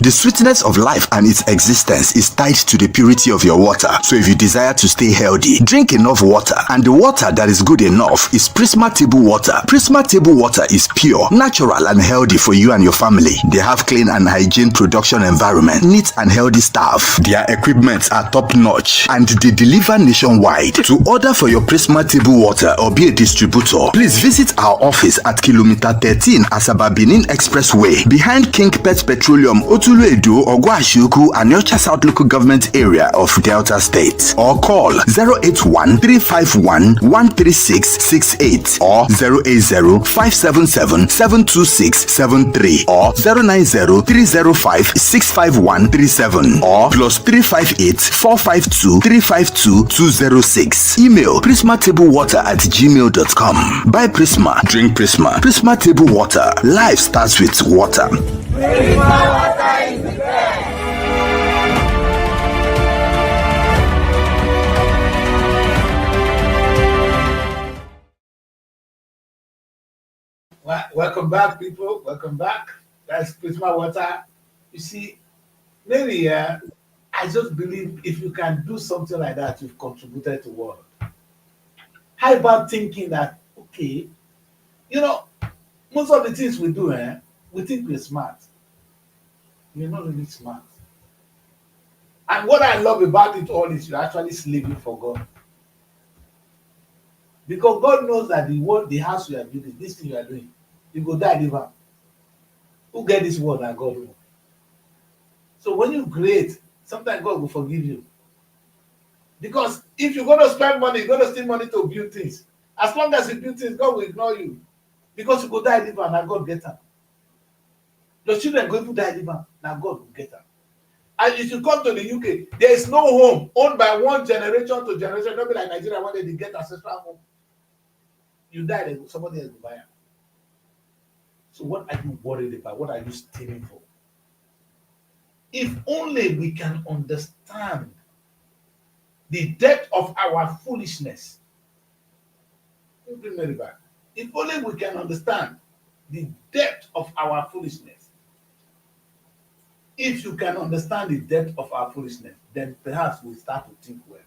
S3: The sweetness of life and its existence is tied to the purity of your water. So if you desire to stay healthy, drink enough water. And the water that is good enough is Prisma Table Water. Prisma Table Water is pure, natural and healthy for you and your family. They have clean and hygiene production environment, neat and healthy staff. Their equipment are top notch and they deliver nationwide. To order for your Prisma Table Water or be a distributor, please visit our office at kilometer 13 Asaba Benin Expressway behind King Pet Petroleum Otulu Edo Ogwashuku and Yocha South Local Government Area of Delta State, or call 081-351-13668 or 080-577-72673 or 090-305-65137 or +358-452-352-206. Email prismatablewwater@gmail.com. Buy Prisma, drink Prisma. Prisma Table Water. Life starts with water.
S4: Prisma water is the best.
S1: Welcome back, people. Welcome back. That's Prisma water. You see, maybe I just believe if you can do something like that, you've contributed to the world. How about thinking that, okay, most of the things we do, we think we're smart. We're not really smart. And what I love about it all is you're actually slaving for God. Because God knows that the house you are building, this thing you are doing, you go die live am. Who get this word that God will? So when you create, sometimes God will forgive you. Because if you're going to spend money, you're going to steal money to build things. As long as you build things, God will ignore you. Because you go die live am, now God get am. Your children go to die live am, now God will get am. And if you come to the UK, there is no home owned by one generation to generation. Not be like Nigeria when they get ancestral home. You die, somebody else will buy it. So what are you worried about? What are you stealing for? If only we can understand the depth of our foolishness. Bring me back. If only we can understand the depth of our foolishness. If you can understand the depth of our foolishness, then perhaps we'll start to think well.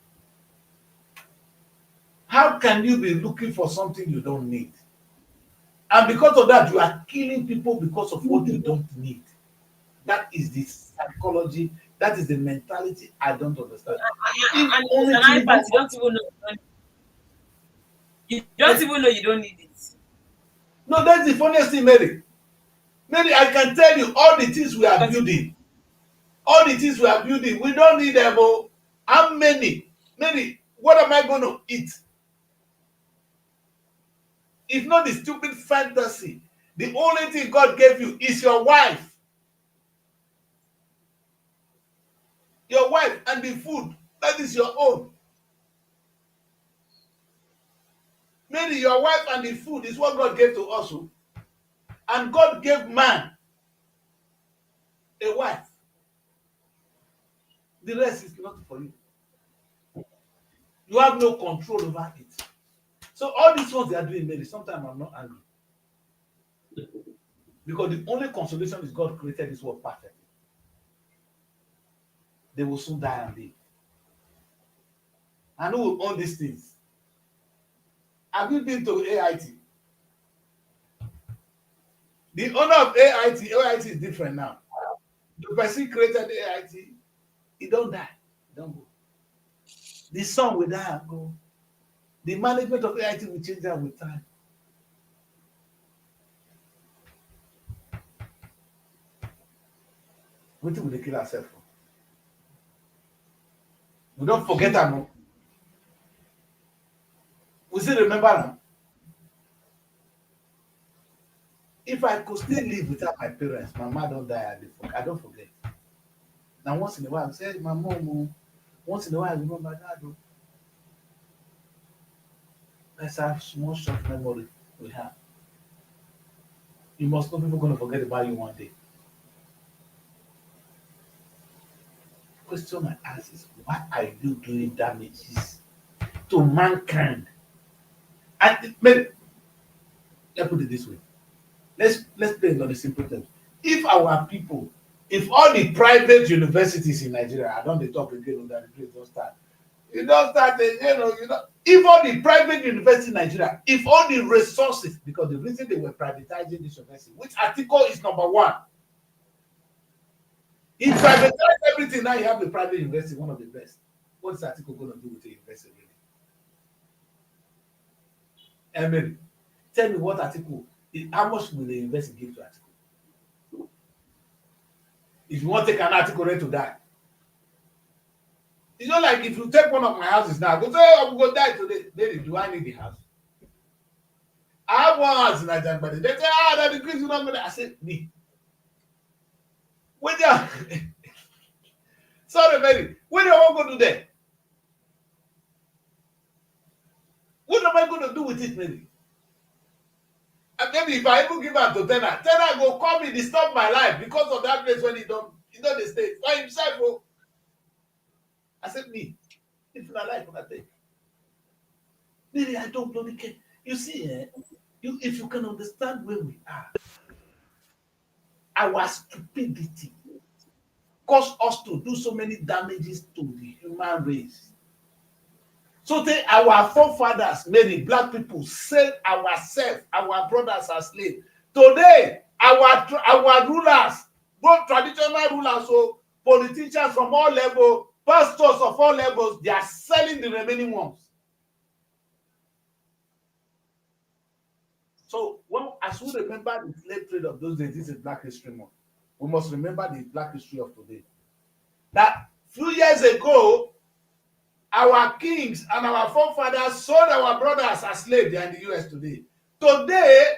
S1: How can you be looking for something you don't need? And because of that, you are killing people because of what you don't need. That is the psychology, that is the mentality I don't understand.
S2: And it's an iPad, you don't even know you don't need it.
S1: No, that's the funniest thing, Mary. Mary, I can tell you all the things we are building. All the things we are building, we don't need them. Oh. How many? Mary, what am I going to eat? If not the stupid fantasy, the only thing God gave you is your wife. Your wife and the food, that is your own. Maybe your wife and the food is what God gave to us. And God gave man a wife. The rest is not for you. You have no control over it. So all these ones they are doing, maybe sometimes I'm not angry. Because the only consolation is God created this world perfectly. They will soon die and live. And who will own these things? Have you been to AIT? The owner of AIT is different now. The person created AIT, he don't die, he don't go. The son will die and go. The management of AIT will change that with time. Wetin we dey kill ourselves for? We don't forget am. We still remember am. If I could still live without my parents, my mama don die, I don't forget. Now once in a while, I say, my mom, oh, once in a while, I remember dad. Oh. Let's have small short memory we have. You must know people going to forget about you one day. Question I ask is, why are you doing damages to mankind? And maybe, let's put it this way. Let's play it on a simple terms. If our people, if all the private universities in Nigeria, I don't dey talk again, that the place don't start. You don't start, if all the private universities in Nigeria, if all the resources, because the reason they were privatizing this university, which article is number 1? He privatized everything, now you have the private university, one of the best. What is article going to do with the university really? Emery, tell me what article, how much will the university give to article? If you want to take an article ready to die. It's not like if you take one of my houses now, go say, oh, I'm going to die today. Then do I need the house? I have one house in Nigerian, but they say, that increase is not going to. I said, me. When you sorry, Mary, what do I want to do there? What am I going to do with it, Mary? And maybe if I even give out to tenant go call me, disturb my life because of that place when he don't they stay by himself. Oh. I said, me, if you like, I take. Maybe I don't bloody care. You see, if you can understand where we are, our stupidity caused us to do so many damages to the human race. So our forefathers, many black people, sell ourselves, our brothers as slaves. Today, our rulers, both traditional rulers, so politicians from all levels, pastors of all levels, they are selling the remaining ones. So, as we remember the slave trade of those days, this is Black History Month. We must remember the Black history of today. That few years ago, our kings and our forefathers sold our brothers as slaves. They are in the US today. Today,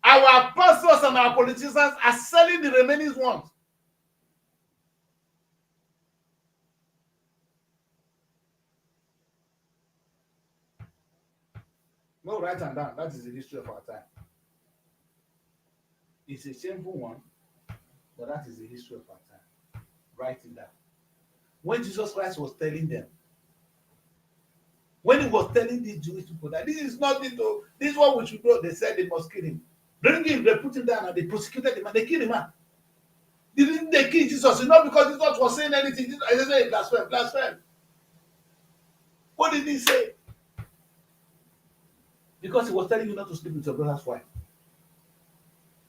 S1: our pastors and our politicians are selling the remaining ones. No, write them down. That is the history of our time. It's a shameful one, but that is the history of our time. Write it down. When Jesus Christ was telling them, when he was telling these Jewish people that this is nothing to, this is what we should do, they said they must kill him. Bring him, they put him down and they prosecuted him and they killed him. Didn't they kill Jesus? It's not because Jesus was saying anything. I said, blaspheme, blaspheme. What did he say? Because he was telling you not to sleep with your brother's wife.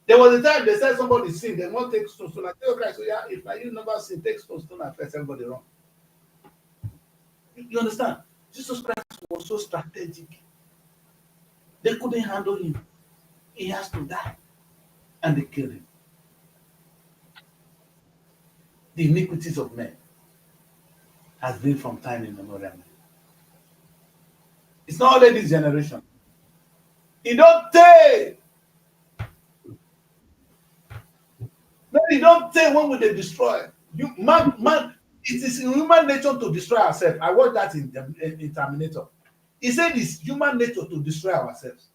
S1: There was a time they said somebody sinned, they won't take stone. I tell Christ, so yeah, if you never sin, take stone and first everybody wrong. You understand? Jesus Christ was so strategic. They couldn't handle him. He has to die. And they killed him. The iniquities of men has been from time immemorial. It's not only this generation. It don't take. Maybe don't take when will they destroy. Man, it is in human nature to destroy ourselves. I watched that in Terminator. He said it's human nature to destroy ourselves.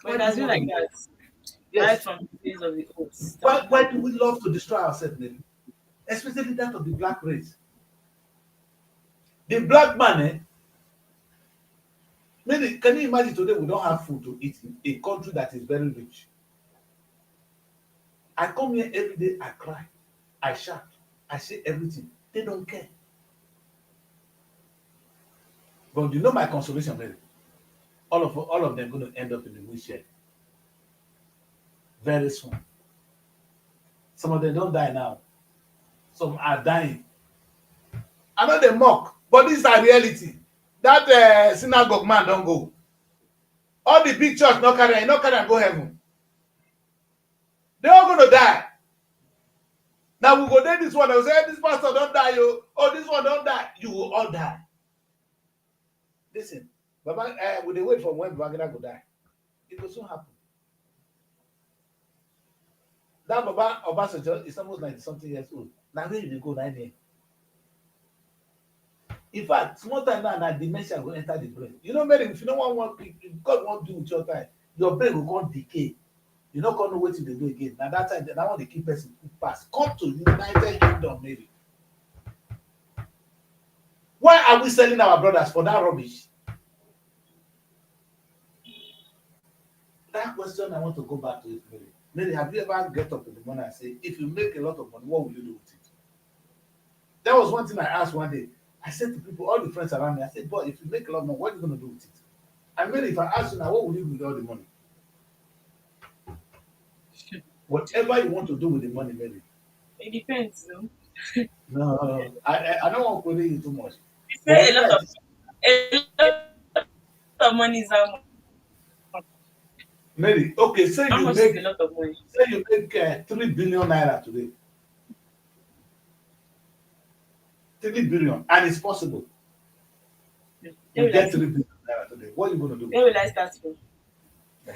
S2: But it has been like that.
S1: Yes.
S2: Right from the days of the oaths.
S1: Why do we love to destroy ourselves, maybe? Especially that of the black race. The black man, maybe, can you imagine today we don't have food to eat in a country that is very rich? I come here every day, I cry, I shout, I say everything. They don't care. But you know my consolation, really? All of them going to end up in the wheelchair very soon. Some of them don't die now. Some are dying. I know they mock, but this is a reality. That synagogue man don't go. All the big church not carry and go heaven. They all gonna die. Now we go there this one, they will say, hey, this pastor don't die, yo. Oh, this one don't die. You will all die. Listen, Baba, will they wait for when Babangida go die? It will soon happen. That Baba Obasanjo is almost 90 something years old. Now where you go 9 years? In fact, small time now, dementia will enter the brain. You know, maybe if you don't want if God won't do with your time, your brain will go decay. You not gonna know what to do again. Now that time, that one the key person who pass. Come to United Kingdom, maybe. Why are we selling our brothers for that rubbish? That question I want to go back to it, Mary. Mary, have you ever get up in the morning and say, if you make a lot of money, what will you do with it? That was one thing I asked one day. I said to people, all the friends around me, I said, boy, if you make a lot of money, what are you going to do with it? And Mary, if I ask you now, what will you do with all the money? Whatever you want to do with the money, Mary.
S2: It depends, though.
S1: No, I don't want to quote you too much.
S2: You
S1: But
S2: say
S1: whatever it is,
S2: a lot of money is how much?
S1: Mary, okay,
S2: How much is a lot of money?
S1: say you make 3 billion naira today. 3 billion, and it's possible.
S2: Where
S1: You
S2: will I,
S1: get 3 billion naira today. What are you going to do?
S2: where will I start from?
S1: Eh,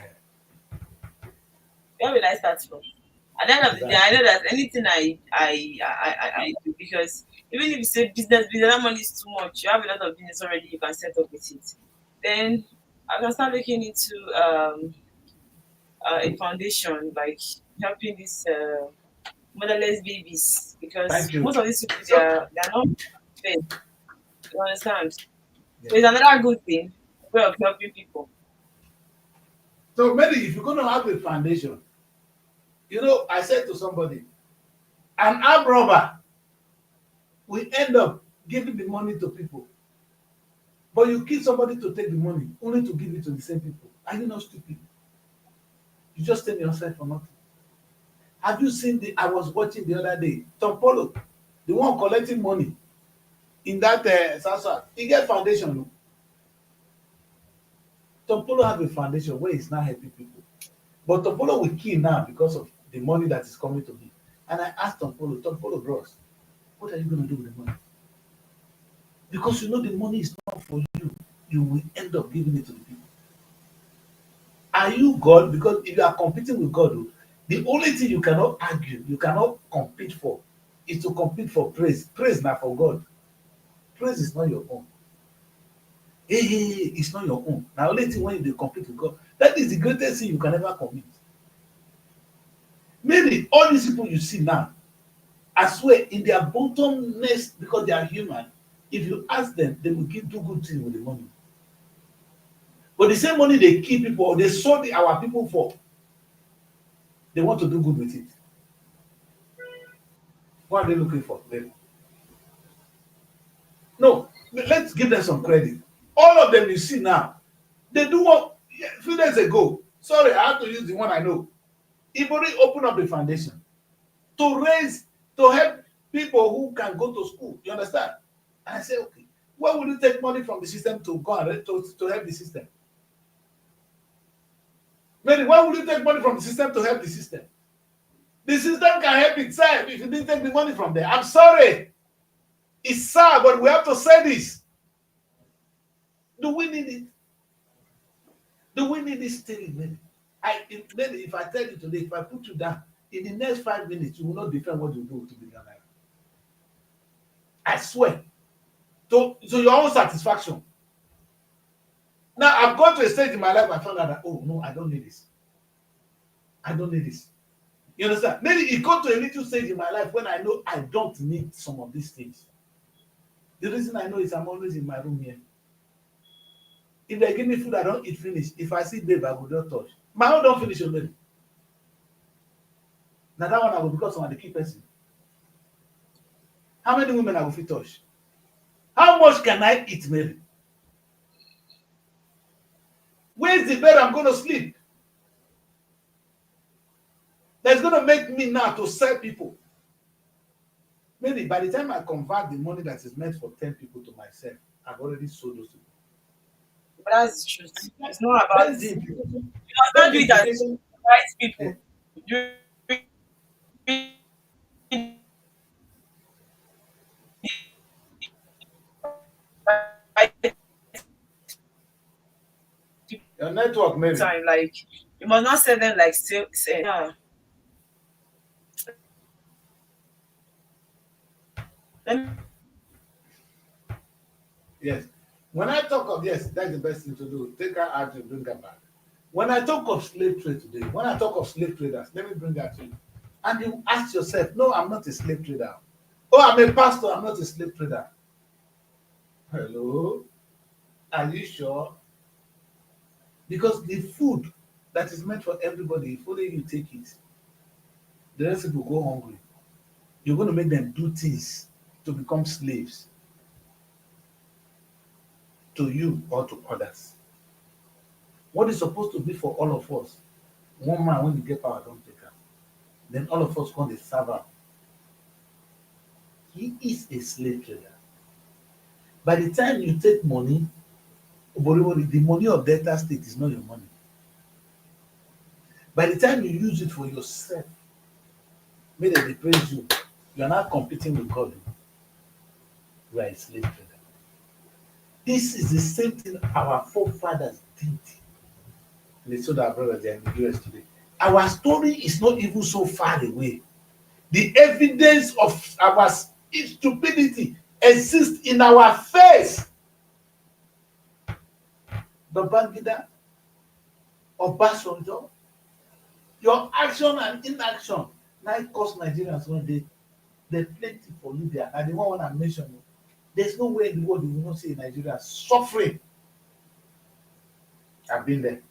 S2: Where will I start from? At the end of the day, I know that anything I do, because even if you say business, that money is too much. You have a lot of business already. You can set up with it. Then I can start looking into a foundation, like helping these motherless babies, because
S1: Thank you.
S2: most of these people
S1: So,
S2: they are not fed. You understand?
S1: yeah.
S2: So it's another good thing, way of helping people.
S1: So maybe if you're going to have a foundation, you know, I said to somebody, an armed robber will end up giving the money to people. But you kill somebody to take the money, only to give it to the same people. Are you not stupid? You just tell yourself for nothing. Have you seen I was watching the other day, Tom Polo, the one collecting money in that Sasa, he get foundation. No? Tom Polo have a foundation where he's now helping people. But Tom Polo will kill now because of the money that is coming to him. And I asked Tom Polo bros, what are you going to do with the money? Because you know the money is not for you. You will end up giving it to the people. Are you God? Because if you are competing with God, the only thing you cannot argue, you cannot compete for, is to compete for praise. Praise now for God. Praise is not your own. Hey, it's not your own. Now, only thing when you compete with God, that is the greatest thing you can ever commit. Maybe all these people you see now, I swear, in their bottomness, because they are human, if you ask them, they will do good things with the money. But the same money they keep people, or they sold our people for, they want to do good with it. What are they looking for? No, let's give them some credit. All of them you see now, they do what a few days ago. Sorry, I have to use the one I know. Ibori opened up the foundation to help people who can go to school. You understand? And I say, okay, where will you take money from the system to go and to help the system? Maybe why will you take money from the system to help the system? The system can help itself if you didn't take the money from there. I'm sorry. It's sad, but we have to say this. Do we need it? Do we need this thing? Maybe if I tell you today, if I put you down, in the next 5 minutes, you will not defend what you do to be alive. I swear. So your own satisfaction. Now, I've got to a stage in my life I found out that, oh, no, I don't need this. I don't need this. You understand? Maybe it got to a little stage in my life when I know I don't need some of these things. The reason I know is I'm always in my room here. If they give me food, I don't eat finish. If I see babe, I will not touch. My own don't finish already. Now that one I will become someone the key person. How many women I will fit touch? How much can I eat, Mary? Where's the bed I'm going to sleep? That's going to make me now to sell people. Maybe by the time I convert the money that is meant for 10 people to myself, I've already sold those people.
S2: But that's the truth. It's not about
S1: That's the
S2: you must not do it as right people. You
S1: Your network, maybe.
S2: time. Like you must not sell them like say yeah. Let me
S1: Yes. When I talk of, yes, that's the best thing to do. Take her out and bring her back. When I talk of slave trade today, when I talk of slave traders, let me bring that to you. And you ask yourself, no, I'm not a slave trader. Oh, I'm a pastor, I'm not a slave trader. Hello? Are you sure? Because the food that is meant for everybody, if only you take it, the rest of people go hungry. You're going to make them do things to become slaves to you or to others. What is supposed to be for all of us, one man when you get power don't take am, then all of us come dey serve am. He is a slave trader. By the time you take money, the money of Delta State is not your money. By the time you use it for yourself, make dem dey praise you, you are not competing with God. You are a slave trader. This is the same thing our forefathers did. They told our brothers they are in the US today. Our story is not even so far away. The evidence of our stupidity exists in our face. Babangida, Obasanjo, your action and inaction now cost Nigerians when they plenty for you there. And the one I mentioned, there's no way in the world you will not see Nigeria suffering. I've been there.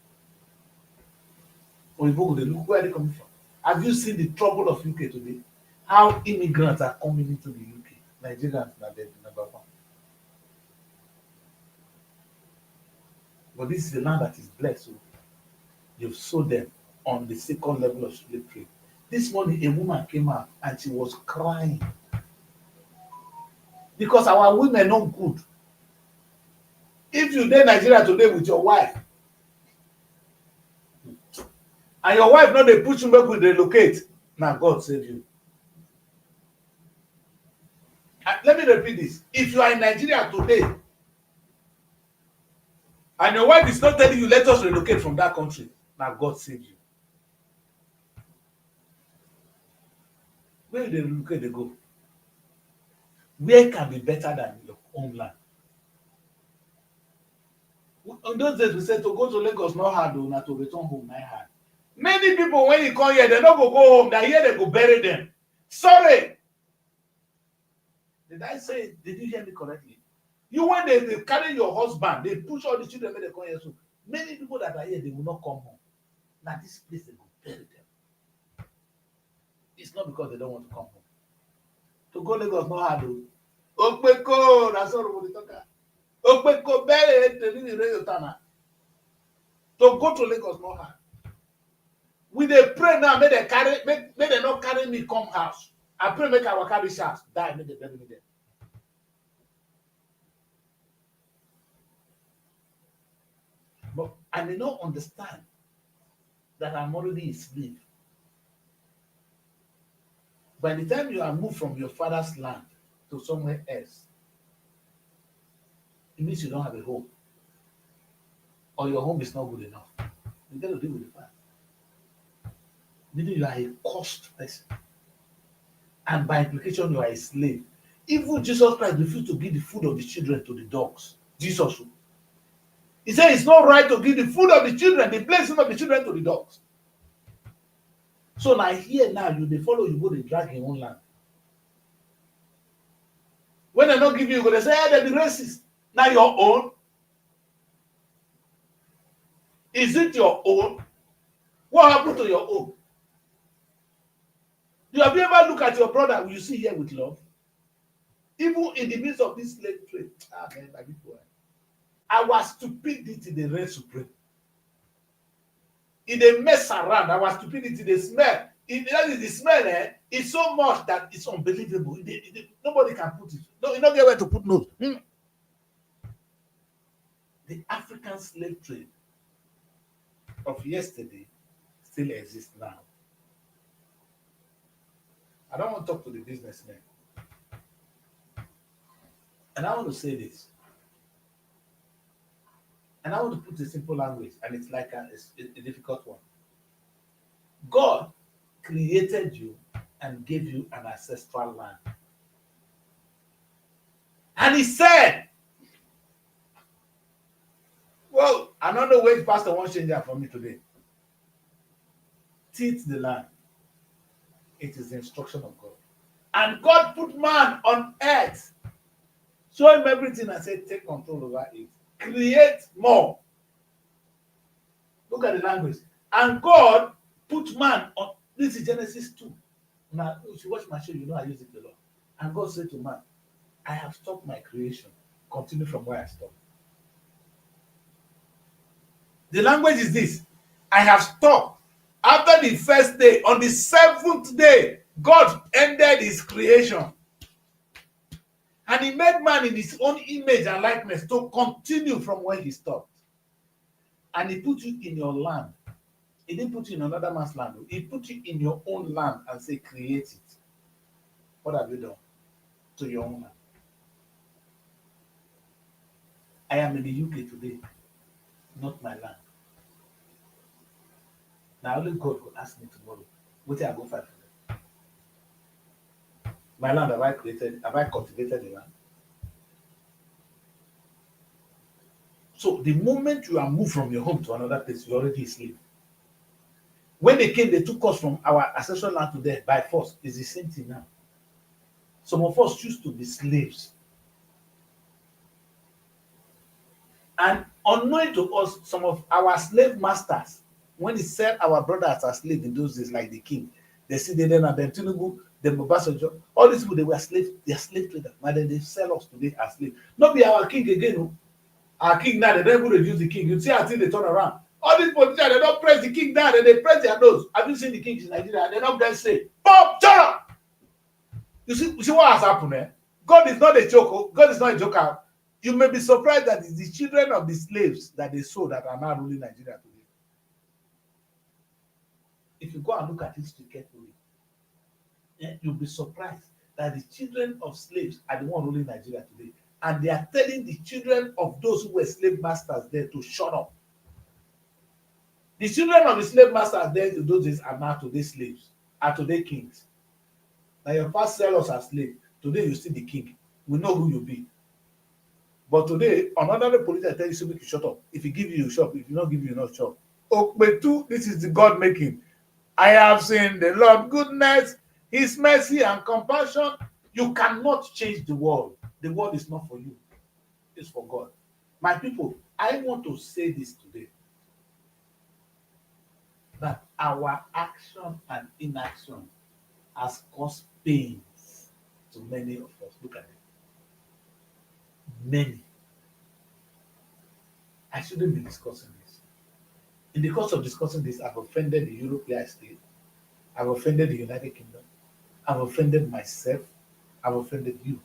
S1: Oyibo go dey look where they coming from. Have you seen the trouble of UK today? How immigrants are coming into the UK? Nigerians na the number one. But this is the land that is blessed. So you've sold them on the second level of slave trade. This morning, a woman came out and she was crying because our women no good. If you dey Nigeria today with your wife, and your wife no dey push you make we relocate, na God save you. And let me repeat this: if you are in Nigeria today, and your wife is not telling you let us relocate from that country, na God save you. Where you dey relocate dey go? Where can be better than your own land? In those days we said to go to Lagos no hard o, na to return home na hard. Many people when you come here they no go home, na here they go bury them. Sorry. Did I say, did you hear me correctly? You when they carry your husband, they push all the children when they come here soon. Many people that are here, they will not come home. Now this place they go bury them. It's not because they don't want to come home. To go Lagos no hard o. Okpeko, that's all we talk about. Okpeko bury the radio tana. To go to Lagos no hard. We dey pray now, make they not carry me come house. I pray make our carry shots die, make they bury me there. But I may not understand that I'm already a slave. By the time you are moved from your father's land to somewhere else, it means you don't have a home. Or your home is not good enough. You got to deal with the fact. Meaning you are a cursed person. And by implication, you are a slave. Even Jesus Christ refused to give the food of the children to the dogs. Jesus. He said it's not right to give the food of the children, the blessing of the children to the dogs. So now here now you they follow, you go they drag your own land. When they don't give you, they say, hey, they're the racist. Now your own. Is it your own? What happened to your own? Have you ever looked at your brother who you see here with love? Even in the midst of this slave trade, our stupidity they reign supreme. If they mess around, our stupidity they smell. That is the smell, it's so much that it's unbelievable. Nobody can put it. No, you don't get where to put nose. The African slave trade of yesterday still exists now. I don't want to talk to the businessmen. And I want to say this. And I want to put a simple language, and it's like a difficult one. God created you and gave you an ancestral land. And he said, well, I don't know which pastor wants to change that for me today. Teach the land. It is the instruction of God. And God put man on earth, show him everything and said, take control over it. Create more. Look at the language. And God put man on, this is Genesis 2. Now, if you watch my show, you know I use it a lot. And God said to man, I have stopped my creation. Continue from where I stopped. The language is this. I have stopped. After the first day, on the seventh day, God ended his creation. And he made man in his own image and likeness to continue from where he stopped. And he put you in your land. He didn't put you in another man's land. He put you in your own land and say, create it. What have you done to your own land? I am in the UK today, not my land. Now only God could ask me tomorrow, what I go fight for them? My land, have I created, have I cultivated the land? So the moment you are moved from your home to another place, you're already a slave. When they came, they took us from our ancestral land to there by force. It's the same thing now. Some of us choose to be slaves. And unknown to us, some of our slave masters, when they sell our brothers as slaves in those days, like the king, they see them and then Tinubu, then Obasanjo, all these people, they were slaves, they are slave traders. But then they sell us today as slaves. Not be our king again. No. Our king now, they don't even reduce the king. You see until they turn around. All these politicians, they don't press the king down, and they press their nose. Have you seen the kings in Nigeria? They don't just say, Bob, shut up! You see what has happened there? God is not a joker. God is not a joker. You may be surprised that it's the children of the slaves that they sold that are now ruling Nigeria today. If you go and look at history carefully, you'll be surprised that the children of slaves are the one ruling Nigeria today. And they are telling the children of those who were slave masters there to shut up. The children of the slave masters there in those days are now today slaves, are today kings. Now your past sell us as slaves. Today you see the king. We know who you be. But today, another politician tell you to make you shut up. If he give you, you shut up. If he not give you, not shut up. Oh, but two, this is the God making. I have seen the Lord goodness, his mercy and compassion. You cannot change the world. The world is not for you. It's for God. My people, I want to say this today. That our action and inaction has caused pains to many of us. Look at it. Many. I shouldn't be discussing this. In the course of discussing this, I've offended the Europe where I stay. I've offended the United Kingdom. I've offended myself. I've offended you.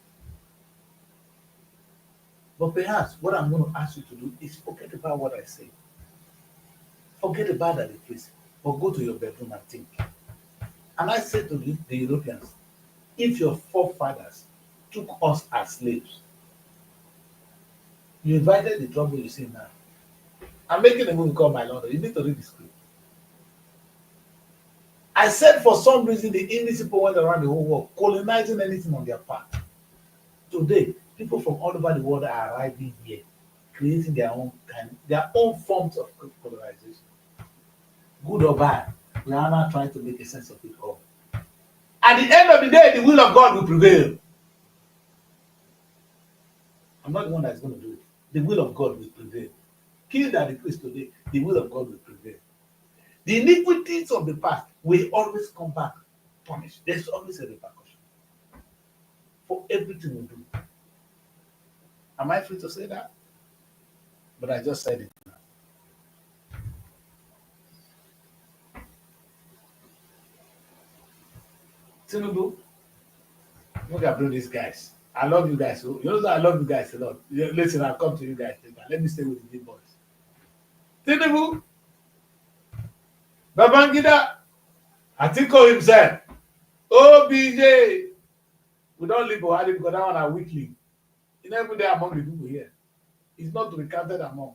S1: But perhaps what I'm going to ask you to do is forget about what I say. Forget about that place. But go to your bedroom and think. And I said to the Europeans, if your forefathers took us as slaves, you invited the trouble you see now. I'm making a movie called My London. You need to read the script. I said for some reason the English people went around the whole world colonizing anything on their path. Today, people from all over the world are arriving here, creating their own forms of colonization. Good or bad, we are now trying to make a sense of it all. At the end of the day, the will of God will prevail. I'm not the one that's going to do it. The will of God will prevail. Kill that request today, the will of God will prevail. The iniquities of the past will always come back punished. There's always a repercussion for everything we do. Am I free to say that? But I just said it now. Tinubu, look at these guys. I love you guys. You know that I love you guys a lot. Listen, I'll come to you guys later. Let me stay with the big boys. Tinubu, Babangida, Atiko himself, OBJ. We don't leave Buhari because that one are weakling. You know, every day among the people here. It's not to be counted among.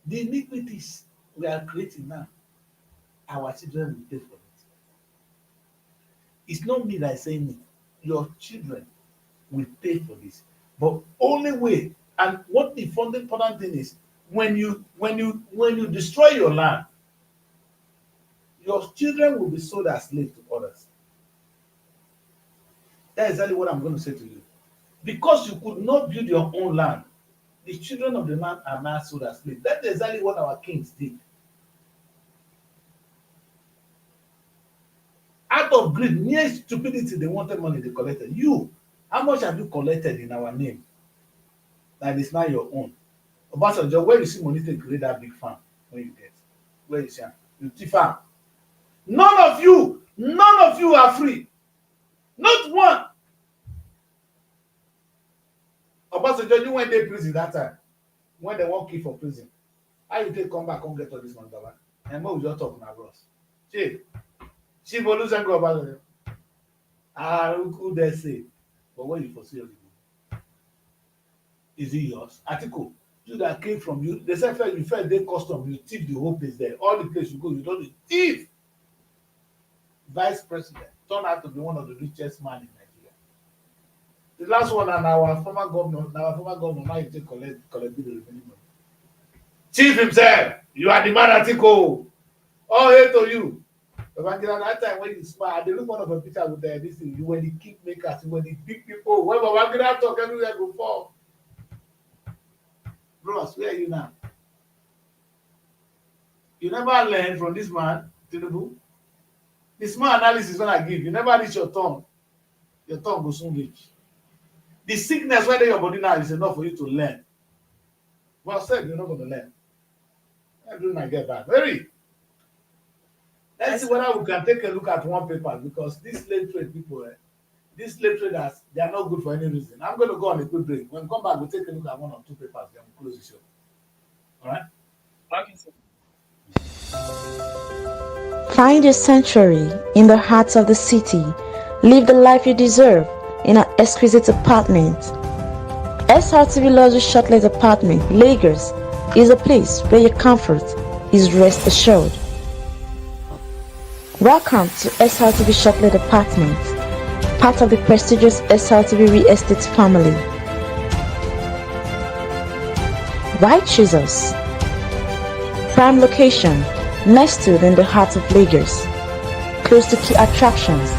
S1: The iniquities we are creating now, our children will pay for it. It's not me that is saying it. Your children will pay for this. But only way, and what the fundamental important thing is, when you destroy your land, your children will be sold as slaves to others. That's exactly what I'm going to say to you. Because you could not build your own land, the children of the land are now sold as slaves. That's exactly what our kings did. Out of greed, mere stupidity, they wanted money, they collected. You, how much have you collected in our name that is not your own? Obasanjo, where you see money to create that big farm when you get? Where you see am? You thief am. None of you are free. Not one. Obasanjo, you went to prison that time when they wan kill for prison. How you take come back come get all this money, Baba? And what we just talk na bros. Chief Olusegun Obasanjo. Who dare say? But what you foresee of the is it yours? Atiku, you that came from you, they said first you first dey custom, you thief the whole place there. All the place you go, you don dey thief. Vice president turned out to be one of the richest man in Nigeria. The last one and our former governor, now you take collect the remaining money. Chief himself, you are the man Atiku. All hail to you. Babangida, that time when you smile, they look one of a picture with this thing. You were the king makers, you were the big people. When Babangida talk, everywhere go fall. Bros, where are you now? You never learn from this man, Tinubu. The small analysis when I give, you never reach your tongue. Your tongue will soon reach. The sickness where your body now is enough for you to learn. Well said, you're not going to learn. I'm doing my get back. Very. Let's see whether we can take a look at one paper because these slave trade people, these slave traders, they are not good for any reason. I'm going to go on a quick break. When we come back, we'll take a look at one or two papers, then we'll close the show. All right?
S2: Okay, sir.
S5: Find your sanctuary in the heart of the city. Live the life you deserve in an exquisite apartment. Srtv Luxury Shortlet Apartment, Lagos, is a place where your comfort is rest assured. Welcome to Srtv Shortlet Apartment, part of the prestigious Srtv Real Estate family. Why choose us? Prime location, nestled in the heart of Lagos, close to key attractions,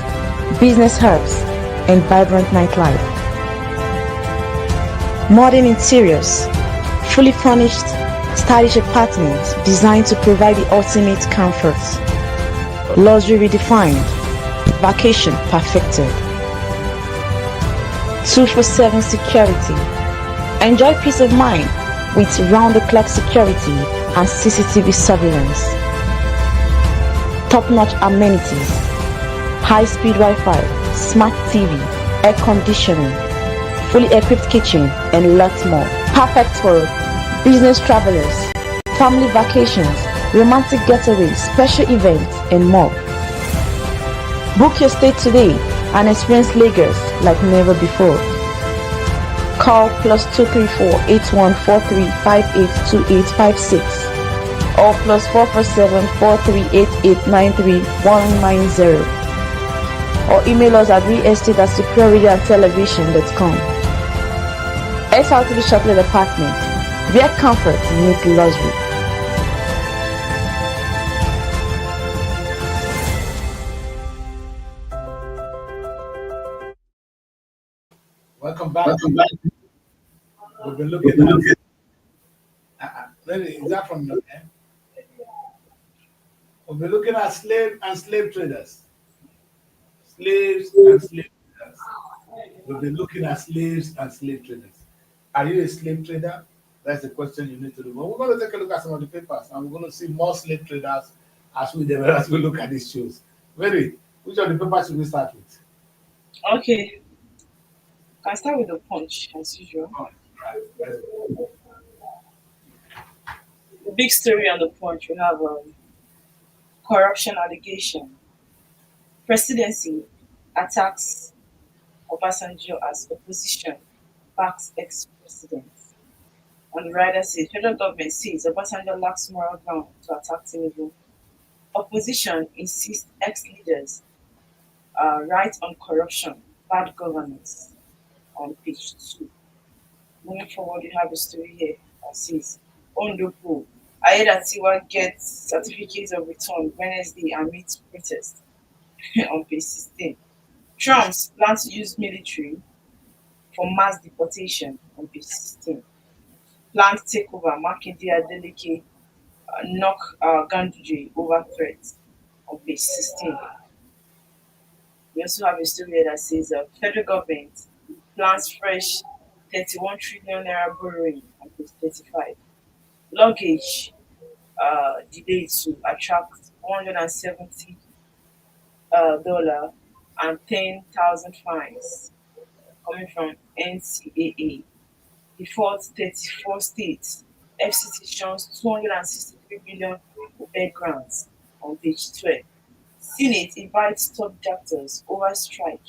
S5: business hubs, and vibrant nightlife. Modern interiors, fully furnished, stylish apartments designed to provide the ultimate comfort. Luxury redefined, vacation perfected. 24/7 security. Enjoy peace of mind with round-the-clock security and CCTV surveillance. Top-notch amenities, high-speed Wi-Fi, smart TV, air conditioning, fully equipped kitchen, and lots more. Perfect for business travelers, family vacations, romantic getaways, special events, and more. Book your stay today and experience Lagos like never before. Call +234 8143 582856 or +447 4388 190 or email us at realestate@superiorradioandtelevision.com. Srtv Shortlet Apartment, where comfort meets luxury.
S1: Welcome back. We've been looking at is that from your end? We've been looking at slave and slave traders. Slaves and slave traders. We've been looking at slaves and slave traders. Are you a slave trader? That's the question you need to do. But we're going to take a look at some of the papers and we're going to see more slave traders as we look at these shows. Very. Which of the papers should we start with?
S2: Okay. Can start with the punch as usual.
S1: Oh, right.
S2: The big story on the punch, we have corruption allegation. Presidency attacks Obasanjo as opposition backs ex-president. On the rider says, federal government says Obasanjo lacks moral ground to attack Tinubu. Opposition insists ex-leaders right on corruption, bad governance on page 2. Moving forward, you have a story here that says, Ondopo, I heard that Tiwa gets certificates of return Wednesday amid protest on page 16. Trump's plan to use military for mass deportation on page 16. Planned takeover, Makinde Adeleke knock Ganduje over threats on page 16. We also have a story here that says federal government plans fresh 31 trillion naira borrowing on page 35. Luggage delayed to attract $170 dollar and 10,000 fines coming from NCAA. Default 34 states. FCT shows 263 billion bed grants on page 12. Senate invites top doctors over strike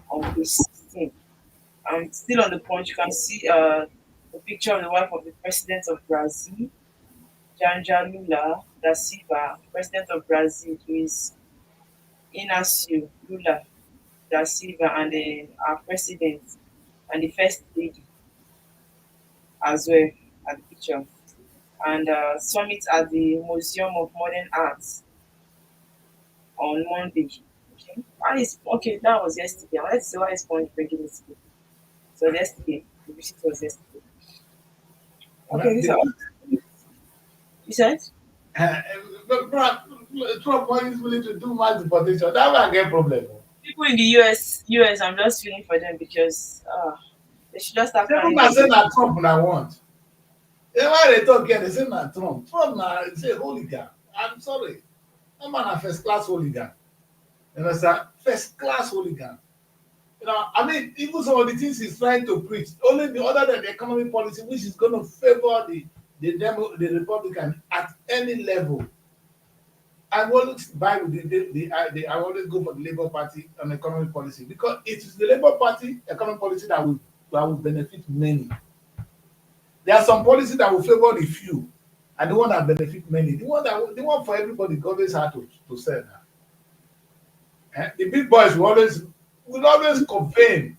S2: on page 16. And still on the point, you can see the picture of the wife of the president of Brazil, Janja Lula da Silva, president of Brazil, who is Inácio Lula da Silva, and then our president and the first lady as well at the picture. And summit at the Museum of Modern Arts on Monday. Okay, okay? That was yesterday. I wanted to say why is Punch breaking it today? So yesterday, the visit was yesterday. Okay, this is you said.
S1: Uh, Trump is willing to do mass deportation. That will get problem.
S2: People in the US, I'm just feeling for them because they should just start
S1: People
S2: planning.
S1: can say that Trump na want. Why they talk here, they say na Trump. Trump na say hooligan. I'm sorry. That man a first class hooligan. You understand? First class hooligan. You know, I mean, even some of the things he's trying to preach, only the other than the economic policy, which is going to favor the Republican at any level. I always buy with I always go for the Labour Party on economic policy because it is the Labour Party economic policy that will benefit many. There are some policies that will favor the few, and the one that benefit many. The one for everybody, God always had to sell now. The big boys will always campaign.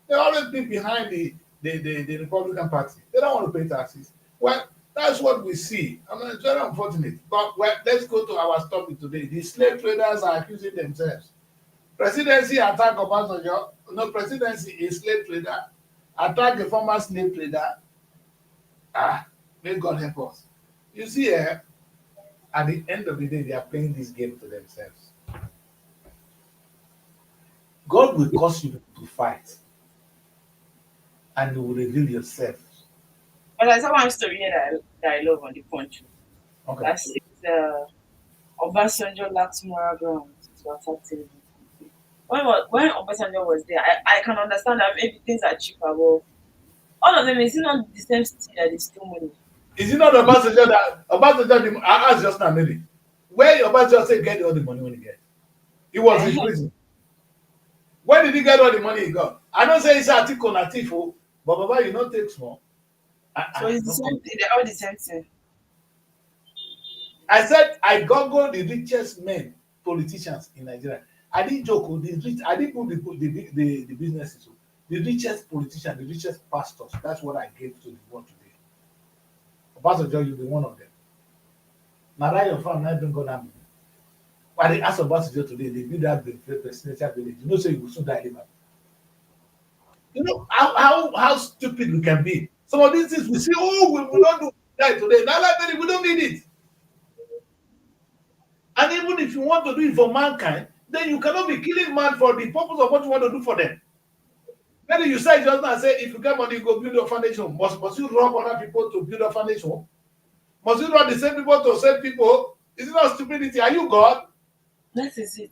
S1: They always be behind the Republican Party. They don't want to pay taxes. Well, that's what we see. I mean, it's very unfortunate. But well, let's go to our topic today. The slave traders are accusing themselves. Presidency attack Obasanjo. No, presidency is slave trader. Attack a former slave trader. May God help us. You see, at the end of the day, they are playing this game to themselves. God will cause you to fight, and you will reveal yourself.
S2: But there's one story here that I love on the punch.
S1: Okay.
S2: That says Obasanjo lacks moral ground to attack Tinubu. When Obasanjo was there, I can understand that maybe things are cheaper, but all of them is it not the same thing that they steal money.
S1: Is it not Obasanjo? I asked just now, maybe. Where Obasanjo say get all the money when he get? He was in prison. When did he get all the money he got? I don't say it's a thief on a thief, but Baba, you not take small.
S2: So it's the same thing, they're all the same thing.
S1: I said I googled the richest men, politicians in Nigeria. I didn't joke with the rich. I didn't put the businesses. The richest politicians, the richest pastors. That's what I gave to the world today. Obasanjo, you'll be one of them. Now that your farm not been gone down. Why they ask Obasanjo today, they build that presidential village. You know, so you will soon die liver. You know how stupid we can be. Some of these things we see, oh, we will not do that today. Now, like we don't need it. And even if you want to do it for mankind, then you cannot be killing man for the purpose of what you want to do for them. Then you say just now, say, if you get money, you go build your foundation. Must you rob other people to build a foundation? Must you rob the same people to save people? Is it not stupidity? Are you God?
S2: That is it.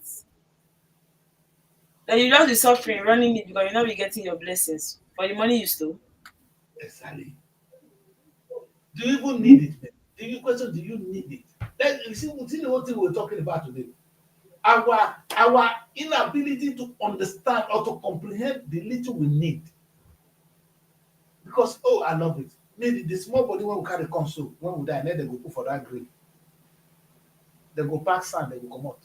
S2: Then you just be suffering, running it because you'll not be getting your blessings for the money you stole.
S1: Exactly. Do you even need it? Do you need it? You see the whole thing we're talking about today. our inability to understand or to comprehend the little we need. Because I love it. Maybe the small body when we carry console, when we die, then they go put for that grave. They go pack sand, they go come out.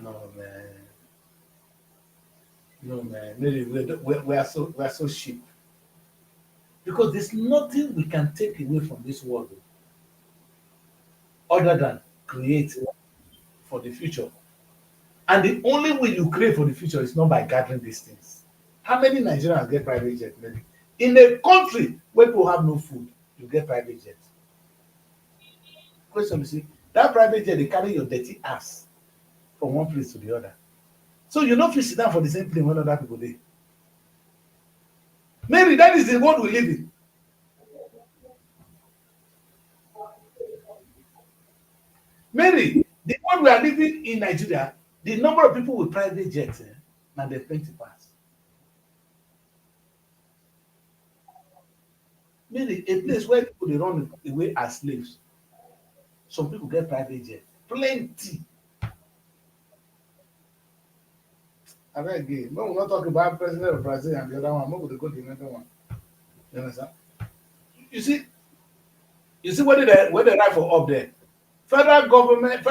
S1: No man. No man. Maybe we are so cheap. Because there's nothing we can take away from this world other than create for the future. And the only way you create for the future is not by gathering these things. How many Nigerians get private jet? Maybe in a country where people have no food, you get private jet. Question is, that private jet, they carry your dirty ass from one place to the other. So you don't fit sit down for the same plane when other people dey. Maybe that is the world we live in. Mary, the world we are living in Nigeria, the number of people with private jets, now they plenty pass. Mary, a place where people they run away as slaves. Some people get private jet, plenty. I beg again. No, we're not talking about president of Brazil and the other one. I'm not going to go to the other one. You understand? You see what they write for up there. Federal government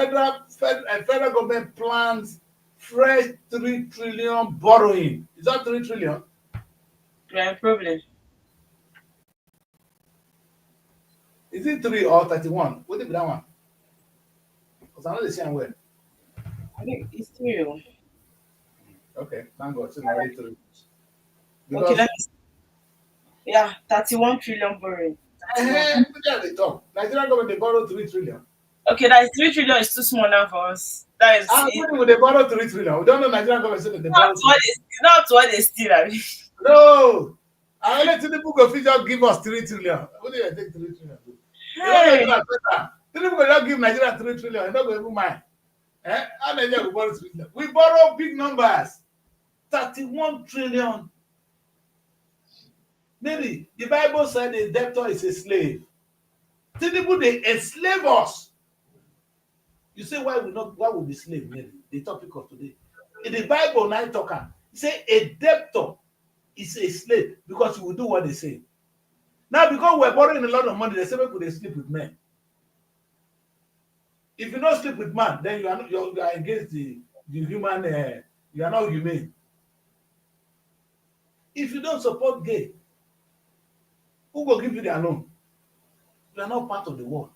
S1: plans fresh 3 trillion borrowing. Is that 3 trillion?
S2: Yeah, problem.
S1: Is it 3 or 31? What is that one? Because I know the same way.
S2: I think it's 3.
S1: Okay, thank God. So now 3.
S2: Okay, yeah, 31 trillion borrowing.
S1: They talk. Nigerian government they borrow 3 trillion.
S2: Okay, that is 3 trillion is too small now for us. That is
S1: when they borrow 3 trillion. We don't know Nigerian government say that they borrow.
S2: Not what they steal.
S1: No. I only think the book of just give us 3 trillion. What do you take 3 trillion?
S2: Hey.
S1: Tinubu go just give Nigeria 3 trillion. I don't go even mind. How Nigeria go borrow 3 trillion? We borrow big numbers. 31 trillion. Maybe the Bible said a debtor is a slave. Tinubu they enslave us. You say why would be slave? Maybe the topic of today. In the Bible, now talking, say a debtor is a slave because he will do what they say. Now, because we're borrowing a lot of money, they say we could sleep with men. If you don't sleep with man, then you are against the human. You are not humane. If you don't support gay, who will give you their loan? You are not part of the world.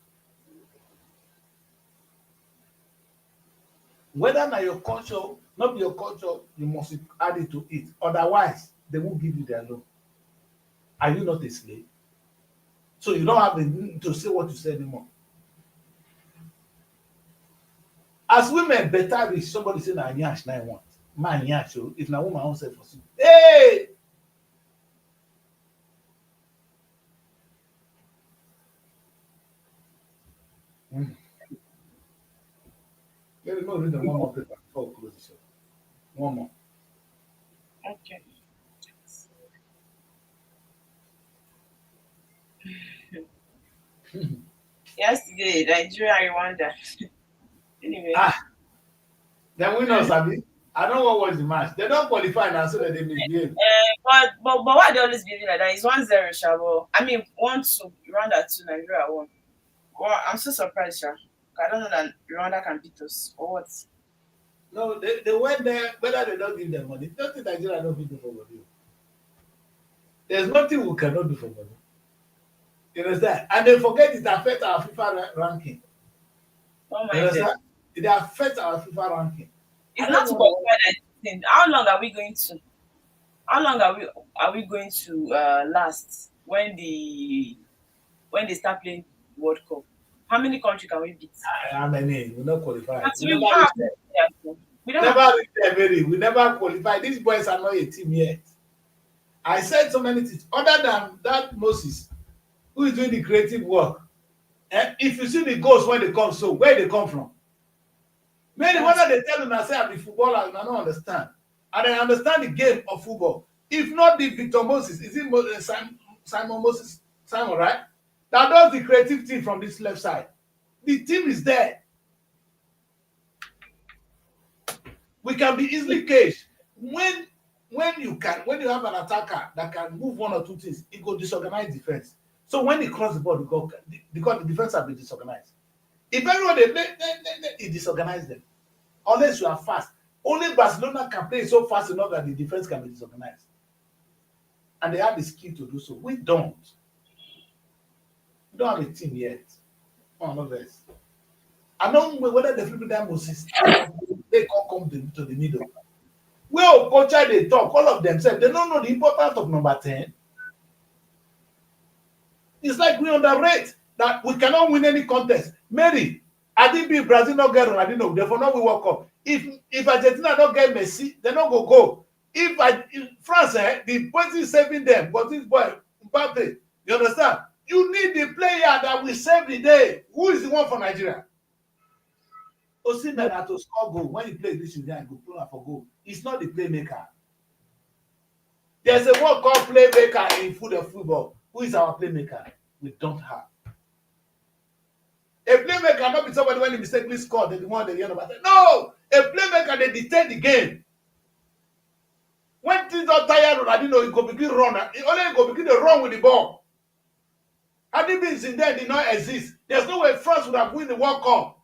S1: Whether na your culture, not your culture, you must add it to it. Otherwise, they won't give you their loan. Are you not a slave? So you don't have the need to say what you say anymore. As women better reach, somebody say na nyash na I want. Man nyash, if na woman won't say for you. Hey! Let me read one more paper before we close the show. One more.
S2: Okay. Yesterday, Nigeria, Rwanda. Anyway.
S1: Then we know, Sabi. I don't know what was the match. They don't qualify now, so that they misbehave.
S2: But why they always behave like that? It's 1-0, Shabo. I mean, 1-2, Rwanda 2, Nigeria 1. Well, I'm so surprised, Sha. I don't know that Rwanda can beat us or what.
S1: No, they went there, whether they don't give them money. Don't think Nigeria don't do for money. There's nothing we cannot do for money. You understand? And they forget it affects our FIFA ranking.
S2: Oh my
S1: God. It affects our FIFA ranking.
S2: It's not to qualify that thing. How long are we going to? How long are we going to last when they start playing World Cup? How many countries can we beat?
S1: How many? We not qualify.
S2: We
S1: never qualify. These boys are not a team yet. I said so many things. Other than that Moses, who is doing the creative work. And if you see the goals when they come, so where they come from? Many whether they tell you I say I'm the footballer, I don't understand. And I understand the game of football. If not the Victor Moses, is it Simon Moses? Simon, right? That does the creative thing from this left side. The team is there. We can be easily caged. When you have an attacker that can move one or two things, it go disorganize defense. So when he cross the ball, because the defense have been disorganized. If everyone it disorganize them. Unless you are fast. Only Barcelona can play so fast enough that the defense can be disorganized. And they have the skill to do so. We don't. We don't have a team yet. Oh, no less. I don't know whether the flip that Moses they can't come to the middle. Well, coach, they talk, all of themselves, they don't know the importance of number 10. It's like we underrate that we cannot win any contest. Mary, I didn't be Brazil not get Ronaldinho, therefore not we World Cup. If Argentina don't get Messi, they not go. If France, the person is saving them, but this boy, Mbappe, you understand? You need the player that will save the day. Who is the one for Nigeria? Osimhen had to score goal. When he plays this season, go pull up for goal. He's not the playmaker. There's a word called playmaker in football. Who is our playmaker? We don't have. A playmaker cannot be somebody when he mistakenly scored, the one they hear about. No! A playmaker, they detain the game. When things are tired, Ronaldinho, he go begin run. He only go begin to run with the ball. Had he been in there, did not exist. There's no way France would have won the World Cup.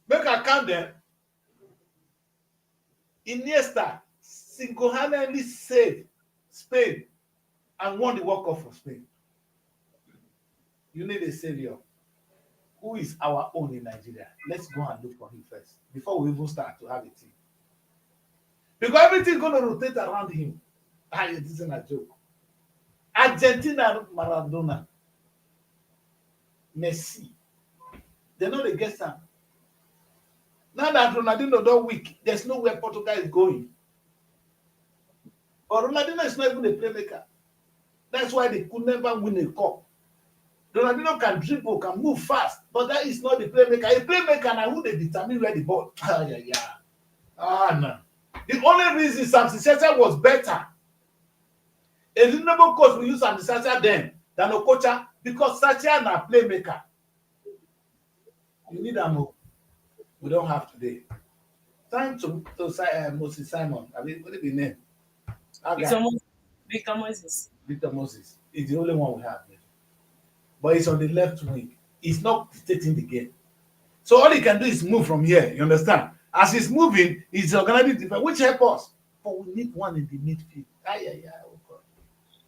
S1: Make I count them. Iniesta single-handedly saved Spain and won the World Cup for Spain. You need a savior. Who is our own in Nigeria? Let's go and look for him first before we even start to have a team. Because everything is going to rotate around him. It isn't a joke. Argentina, Maradona, Messi, they know the guest time. Now that Ronaldinho don't weak, there's nowhere Portugal is going. But Ronaldinho is not even a playmaker. That's why they could never win a cup. Ronaldinho can dribble, can move fast, but that is not the playmaker. A playmaker now who they determine where the ball. No. The only reason Samson Session was better. A reasonable coach will use Samson Session then than a coach because Session na playmaker. You need a move. We don't have today. Time to Moses Simon. I mean, what is his name?
S2: Victor Moses.
S1: Victor Moses is the only one we have here. But he's on the left wing. He's not dictating the game. So all he can do is move from here. You understand? As he's moving, he's organizing defense, which help us. But we need one in the midfield.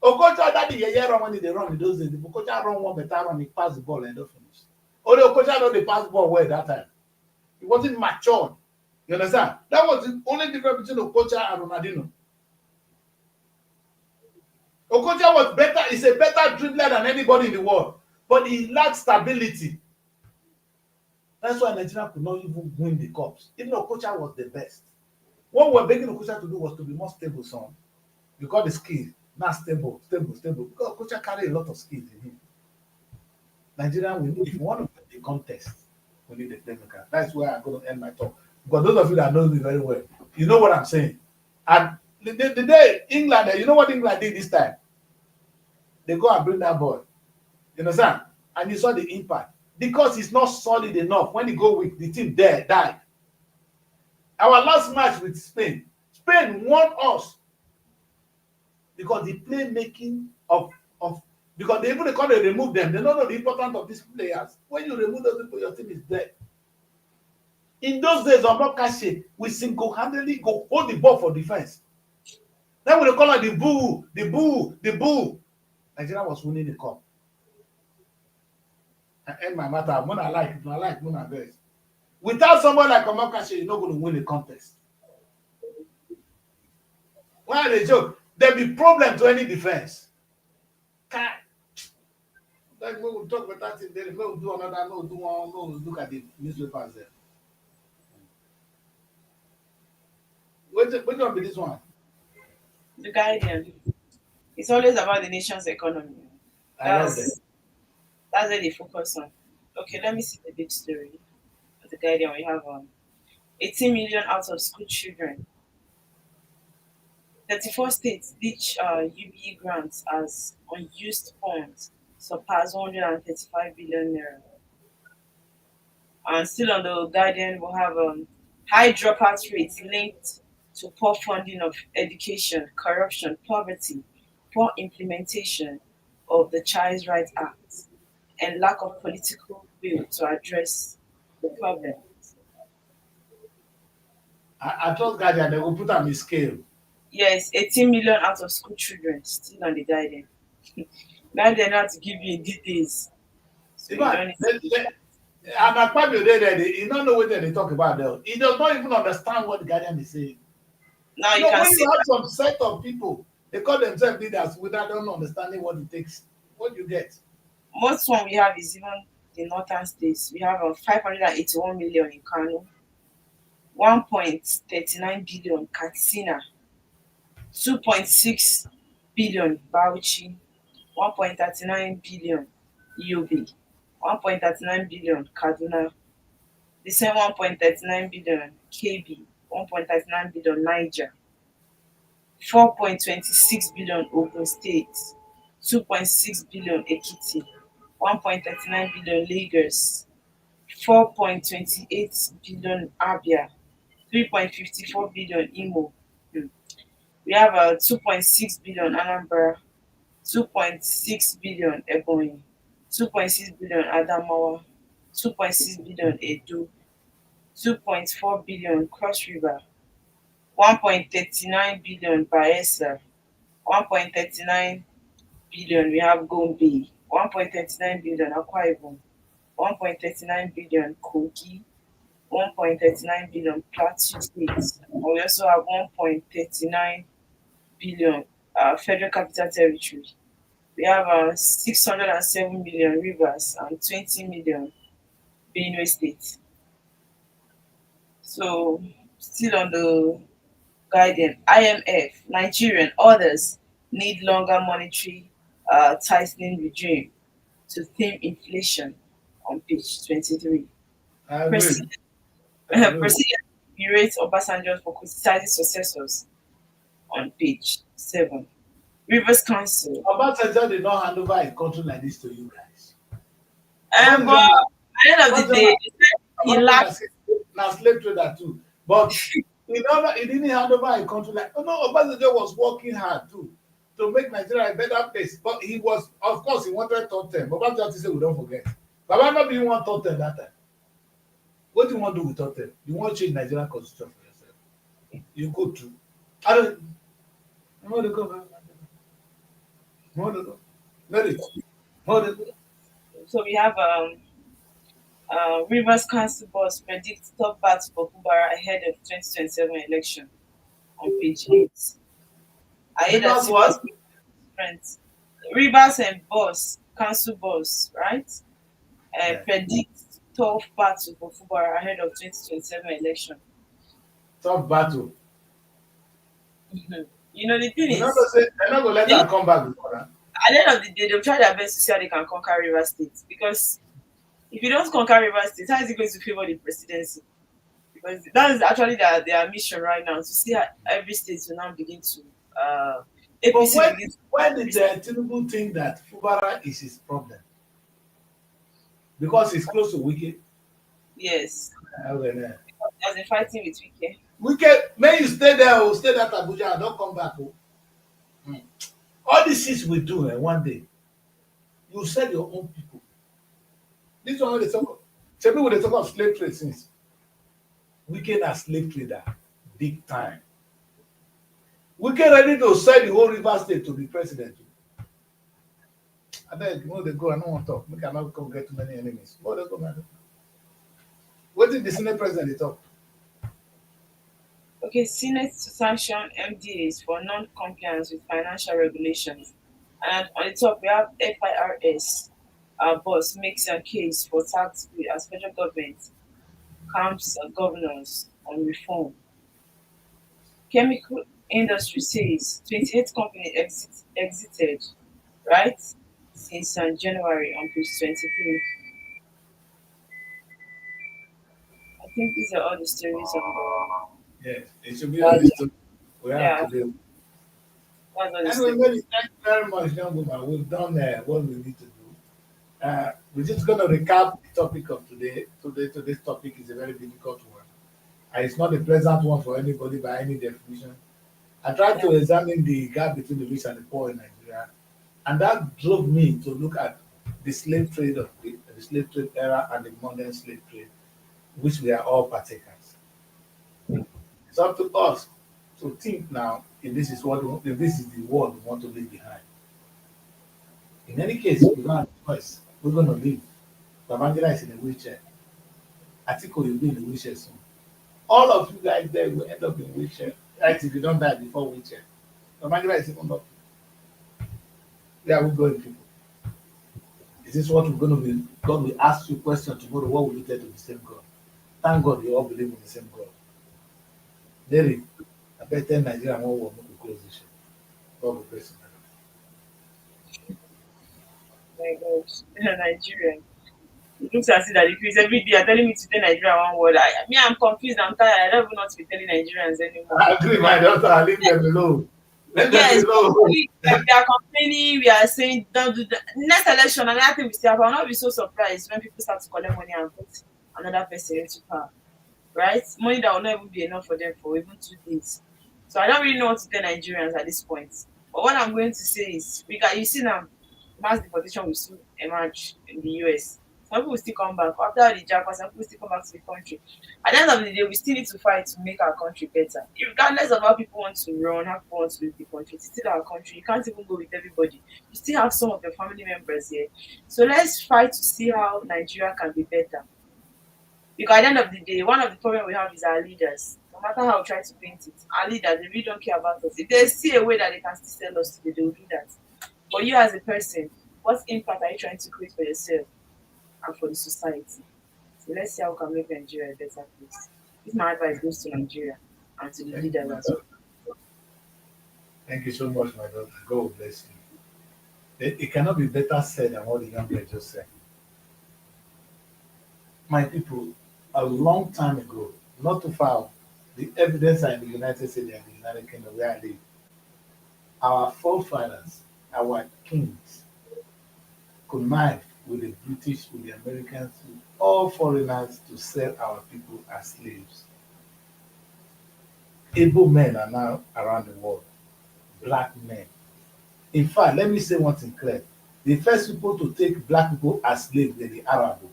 S1: Okocha daddy run when they run in those days. Okocha run one better run, he pass the ball and don't finish. Only Okocha know they pass the ball well that time. He wasn't matured. You understand? That was the only difference between Okocha and Ronaldinho. Okocha was better, he's a better dribbler than anybody in the world. But he lacked stability. That's why Nigeria could not even win the cups. Even Okocha was the best. What we were begging Okocha to do was to be more stable, son. Because the skills, not stable. Because Okocha carry a lot of skills in him. Nigeria, if you want to win the contest, we need a playmaker. That's where I'm going to end my talk. Because those of you that know me very well, you know what I'm saying. And the day England, you know what England did this time? They go and bring that boy. You understand? And you saw the impact. Because he's not solid enough. When he go weak, the team there died. Our last match with Spain won us. Because the playmaking of because they even they remove them. They don't know the importance of these players. When you remove those people, your team is dead. In those days, on Mokashe, we single-handedly go hold the ball for defense. Then we call it the boo. Nigeria was winning the cup. I end my matter. When I like, when I best. Without someone like Omokashe, you're not going to win a contest. Why they joke? There'll be problem to any defense. Like we will talk about that in there. We will do another. We will do one. We will look at the newspapers there. Which one be this one?
S2: The Guardian. It's always about the nation's economy. That's where they focus on. Okay, let me see the big story of the Guardian. We have 18 million out of school children. 34 states ditch UBE grants as unused funds. surpass 135 billion naira. And still on the Guardian, we'll have high dropout rates linked to poor funding of education, corruption, poverty, poor implementation of the Child Rights Act, and lack of political will to address the problem.
S1: I trust Guardian, they will put am in scale.
S2: Yes, 18 million out of school children still on the Guardian. Now they know how to give you details. So you
S1: Even
S2: don't need to do that.
S1: and Akpabio dey there, he don't know wetin they talk about there. He does not even understand what the Guardian is saying.
S2: Now
S1: You
S2: you
S1: know,
S2: can
S1: when
S2: see
S1: you have some set of people, they call themselves leaders without them understanding what it takes. What do you get?
S2: most one we have is even the northern states. We have 581 million in Kano, 1.39 billion Katsina, 2.6 billion Bauchi, 1.39 billion Yobe, 1.39 billion Kaduna, the same 1.39 billion KB, 1.39 billion Niger, 4.26 billion Ogun State, 2.6 billion Ekiti, 1.39 billion Lagos, 4.28 billion Abia, 3.54 billion Imo. Hmm. We have 2.6 billion Anambra, 2.6 billion Ebonyi, 2.6 billion Adamawa, 2.6 billion Edo, 2.4 billion Cross River, 1.39 billion Bayelsa, 1.39 billion we have Gombe, 1.39 billion Akwa Ibom, 1.39 billion Kogi, 1.39 billion Plateau State. And we also have 1.39 billion Federal Capital Territory. We have 607 million Rivers and 20 million Benue State. So, still on the guidance, IMF, Nigerian, others need longer monetary tightening regime to tame inflation on page 23.
S1: I agree.
S2: President,
S1: I agree.
S2: President berates Obasanjo for criticizing successors on page 7. Rivers Council.
S1: Obasanjo did not hand over a country like this to you guys. What is
S2: But
S1: wrong?
S2: at the end of the day, he said he
S1: Obasanjo
S2: lacked.
S1: na slave trader too. But he didn't hand over a country like, oh no, Obasanjo was working hard too to make Nigeria a better place. But he was, of course, he wanted third term. But Obasanjo said we don't forget. Baba no be want third term that time. What do you want to do with third term? You want to change Nigerian constitution for yourself. You go to. I don't. I want to go, man. I want to go. Let it. I want to go.
S2: So we have Rivers Council boss predicts top battle for Kubara ahead of 2027 election on page 8. Ahead
S1: Because what?
S2: friends. Rivers and boss, council boss, right?
S1: Yeah.
S2: Predict tough battle for Kubara ahead of 2027 election.
S1: Tough battle.
S2: Mhm. You know, the thing
S1: They're not
S2: is,
S1: gonna let her come back before that.
S2: at the end of the day, they'll try their best to see how they can conquer Rivers State. Because if you don't conquer Rivers State, how is it going to favor the presidency? Because that is actually their mission right now, to see how every state will now begin to
S1: But
S2: APC will begin to
S1: when did Tinubu think that Fubara is his problem? Because he's close to Wike.
S2: yes.
S1: Okay,
S2: As in fighting with Wike.
S1: Wike, may you stay there or stay at Abuja and don't come back. Oh. All these things we do one day, you sell your own people. This one they talk. Some people they talk of slave trade since. Wike na slave trader, big time. Wike ready to sell the whole River State to the president. I beg, you know they go. I don't want to talk. We cannot go get too many enemies. What they go, man? What did the Senate president they talk?
S2: Okay, Senate to sanction MDAs for non-compliance with financial regulations. And on the top, we have FIRS. Our boss makes a case for tax bill as federal government camps governors on reform. Chemical industry says 28 companies exited, right? Since January on page 23. I think these are all the stories on
S1: Yes, it should be on this topic. We
S2: the,
S1: have
S2: yeah,
S1: today.
S2: that's all the
S1: Anyway,
S2: stories.
S1: maybe thank you very much, young woman. We've done what we need to do. We're just going to recap the topic of today. Today's topic is a very difficult one. And it's not a pleasant one for anybody by any definition. I tried
S2: Yeah.
S1: to examine the gap between the rich and the poor in Nigeria, and that drove me to look at the slave trade of the slave trade era and the modern slave trade, which we are all partakers. It's up to us to think now if this is if this is the world we want to leave behind. In any case, we don't have a choice. We're going to leave. Babangida is in a wheelchair. Atiko will be in a wheelchair soon. All of you guys there will end up in wheelchair. Right? If you don't die before wheelchair. Babangida is even not. Where are we going, people? Is this what we're going to be? God will ask you a question tomorrow. What will you tell to the same God? Thank God you all believe in the same God. Derry, I bet 10 Nigeria won't want to close this show. God will bless you.
S2: My God, Nigerian. It looks as if that increase every day. You're telling me to tell Nigeria one word. I'm confused. I'm tired. I don't even know what to be telling Nigerians anymore.
S1: I agree, my daughter. Leave them alone. Let them
S2: Yes,
S1: alone.
S2: we are complaining. We are saying don't do that. Next election, another thing we still have. I'll not be so surprised when people start to collect money and put another person into power. Right? Money that will not even be enough for them for even 2 days. So I don't really know what to tell Nigerians at this point. But what I'm going to say is, you see now, mass deportation will soon emerge in the US. Some people will still come back after the jackpot. Some people will still come back to the country. At the end of the day, we still need to fight to make our country better. Regardless of how people want to run, how people want to leave the country, it's still our country. You can't even go with everybody. You still have some of your family members here. So let's fight to see how Nigeria can be better. Because at the end of the day, one of the problems we have is our leaders. No matter how we try to paint it, our leaders, they really don't care about us. If they see a way that they can still sell us today, they will do that. But you as a person, what impact are you trying to create for yourself and for the society? So let's see how we can make Nigeria a better place. This my advice goes to Nigeria and to the
S1: Thank you,
S2: leaders
S1: my
S2: as well.
S1: daughter. Thank you so much, my daughter. God will bless you. It cannot be better said than what the young man just said. My people, a long time ago, not too far, the evidence are in the United States and the United Kingdom where I live. Our forefathers, our kings, connived with the British, with the Americans, with all foreigners to sell our people as slaves. Able men are now around the world, black men. In fact, let me say one thing clear. The first people to take black people as slaves were the Arabs.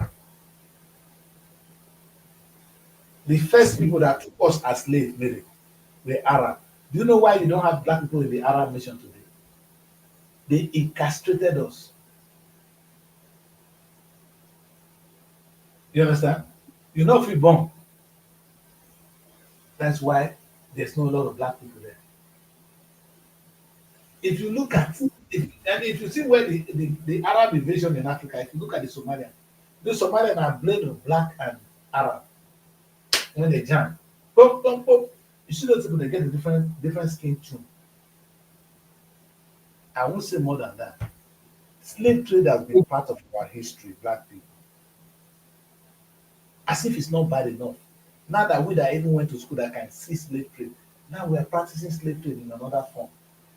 S1: The first people that took us as slaves, Mary, were Arab. Do you know why you don't have black people in the Arab nation today? They incastrated us. You understand? You know if we born. That's why there's no lot of black people there. If you look at if you see where the Arab invasion in Africa, if you look at the Somalian are blend of black and Arab when they jam. Pop, pop, pop. You see those people they get a different skin tone. I won't say more than that. Slave trade has been part of our history, black people. As if it's not bad enough. Now that we that even went to school that can see slave trade, now we are practicing slave trade in another form.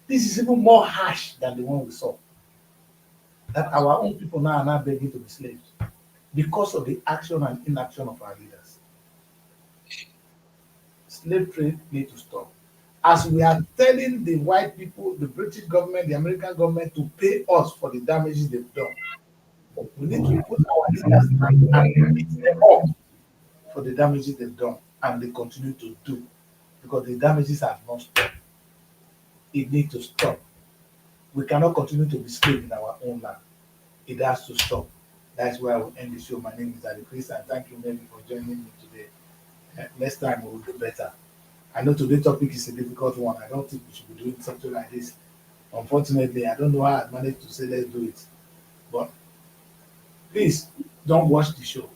S1: This is even more harsh than the one we saw. That our own people now are not begging to be slaves because of the action and inaction of our leaders. Slave trade need to stop. As we are telling the white people, the British government, the American government to pay us for the damages they've done, we need to put our leaders and beat them up for the damages they've done and they continue to do because the damages have not stopped. It needs to stop. We cannot continue to be slaves in our own land. It has to stop. That's why I will end the show. My name is Ali Chris and thank you, Mary, for joining me today. Next time we will do better. I know today's topic is a difficult one. I don't think we should be doing something like this. Unfortunately, I don't know how I managed to say let's do it. But please don't watch the show.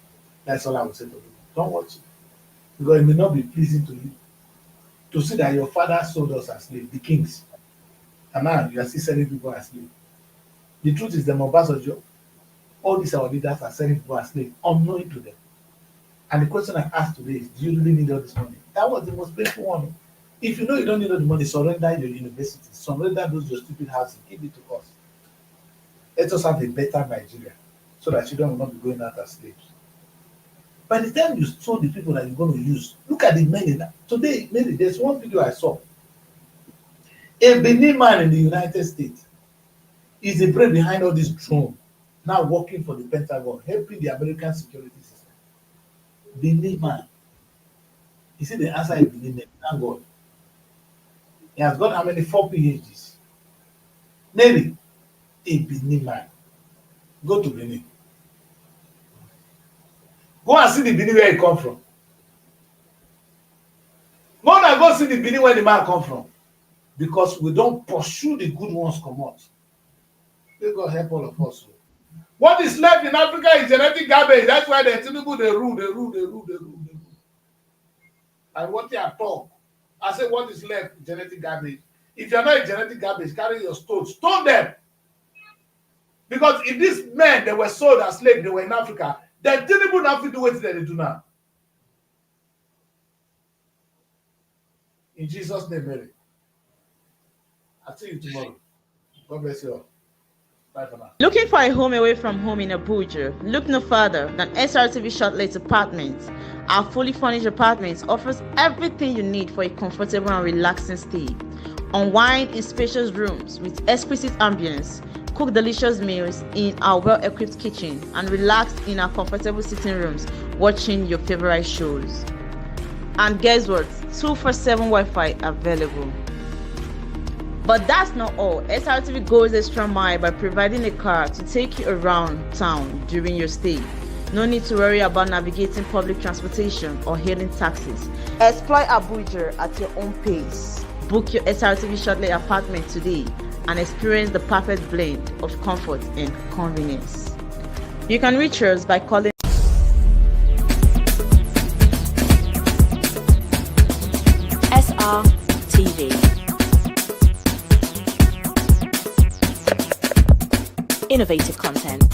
S1: That's all I will say to you. Don't watch it. Because it may not be pleasing to you. To see that your father sold us as slaves, the kings. And now you are still selling people as slaves. The truth is the Obasanjo, all these our leaders are selling people as slaves, unknowing to them. And the question I asked today is, do you really need all this money? That was the most painful one. If you know you don't need all the money, surrender your university, surrender those your stupid houses, give it to us. Let us have a better Nigeria. So so that children will not be going out as slaves. By the time you show the people that you're going to use, look at the many. Today, maybe there's one video I saw. A Benin man in the United States is the brain behind all this drone, now working for the Pentagon, helping the American security system. Benin man. You see the answer is Benin name. Thank God. He has got how many? 4 PhDs. Navy, a Benin man. Go to Benin. Go and see the Benin where he come from. Go and go see the Benin where the man come from. Because we don't pursue the good ones come out. May God help all of us. What is left in Africa is genetic garbage. That's why the Tinubu they rule. And what they are talk, I say what is left is genetic garbage. If you're not a genetic garbage, carry your stones. Stone them. Because if these men they were sold as slaves, they were in Africa, then Tinubu now fit do what they do now. In Jesus' name, Mary. I'll see you tomorrow. God bless you all. Bye for now.
S5: Looking for a home away from home in Abuja? Look no further than SRTV Shortlet Apartments. Our fully furnished apartments offers everything you need for a comfortable and relaxing stay. Unwind in spacious rooms with exquisite ambience. Cook delicious meals in our well-equipped kitchen and relax in our comfortable sitting rooms watching your favorite shows. And guess what? 247 Wi-Fi available. But that's not all. SRTV goes extra mile by providing a car to take you around town during your stay. No need to worry about navigating public transportation or hailing taxis. Explore Abuja at your own pace. Book your SRTV Shortlet apartment today and experience the perfect blend of comfort and convenience. You can reach us by calling
S6: Srtv. Innovative content.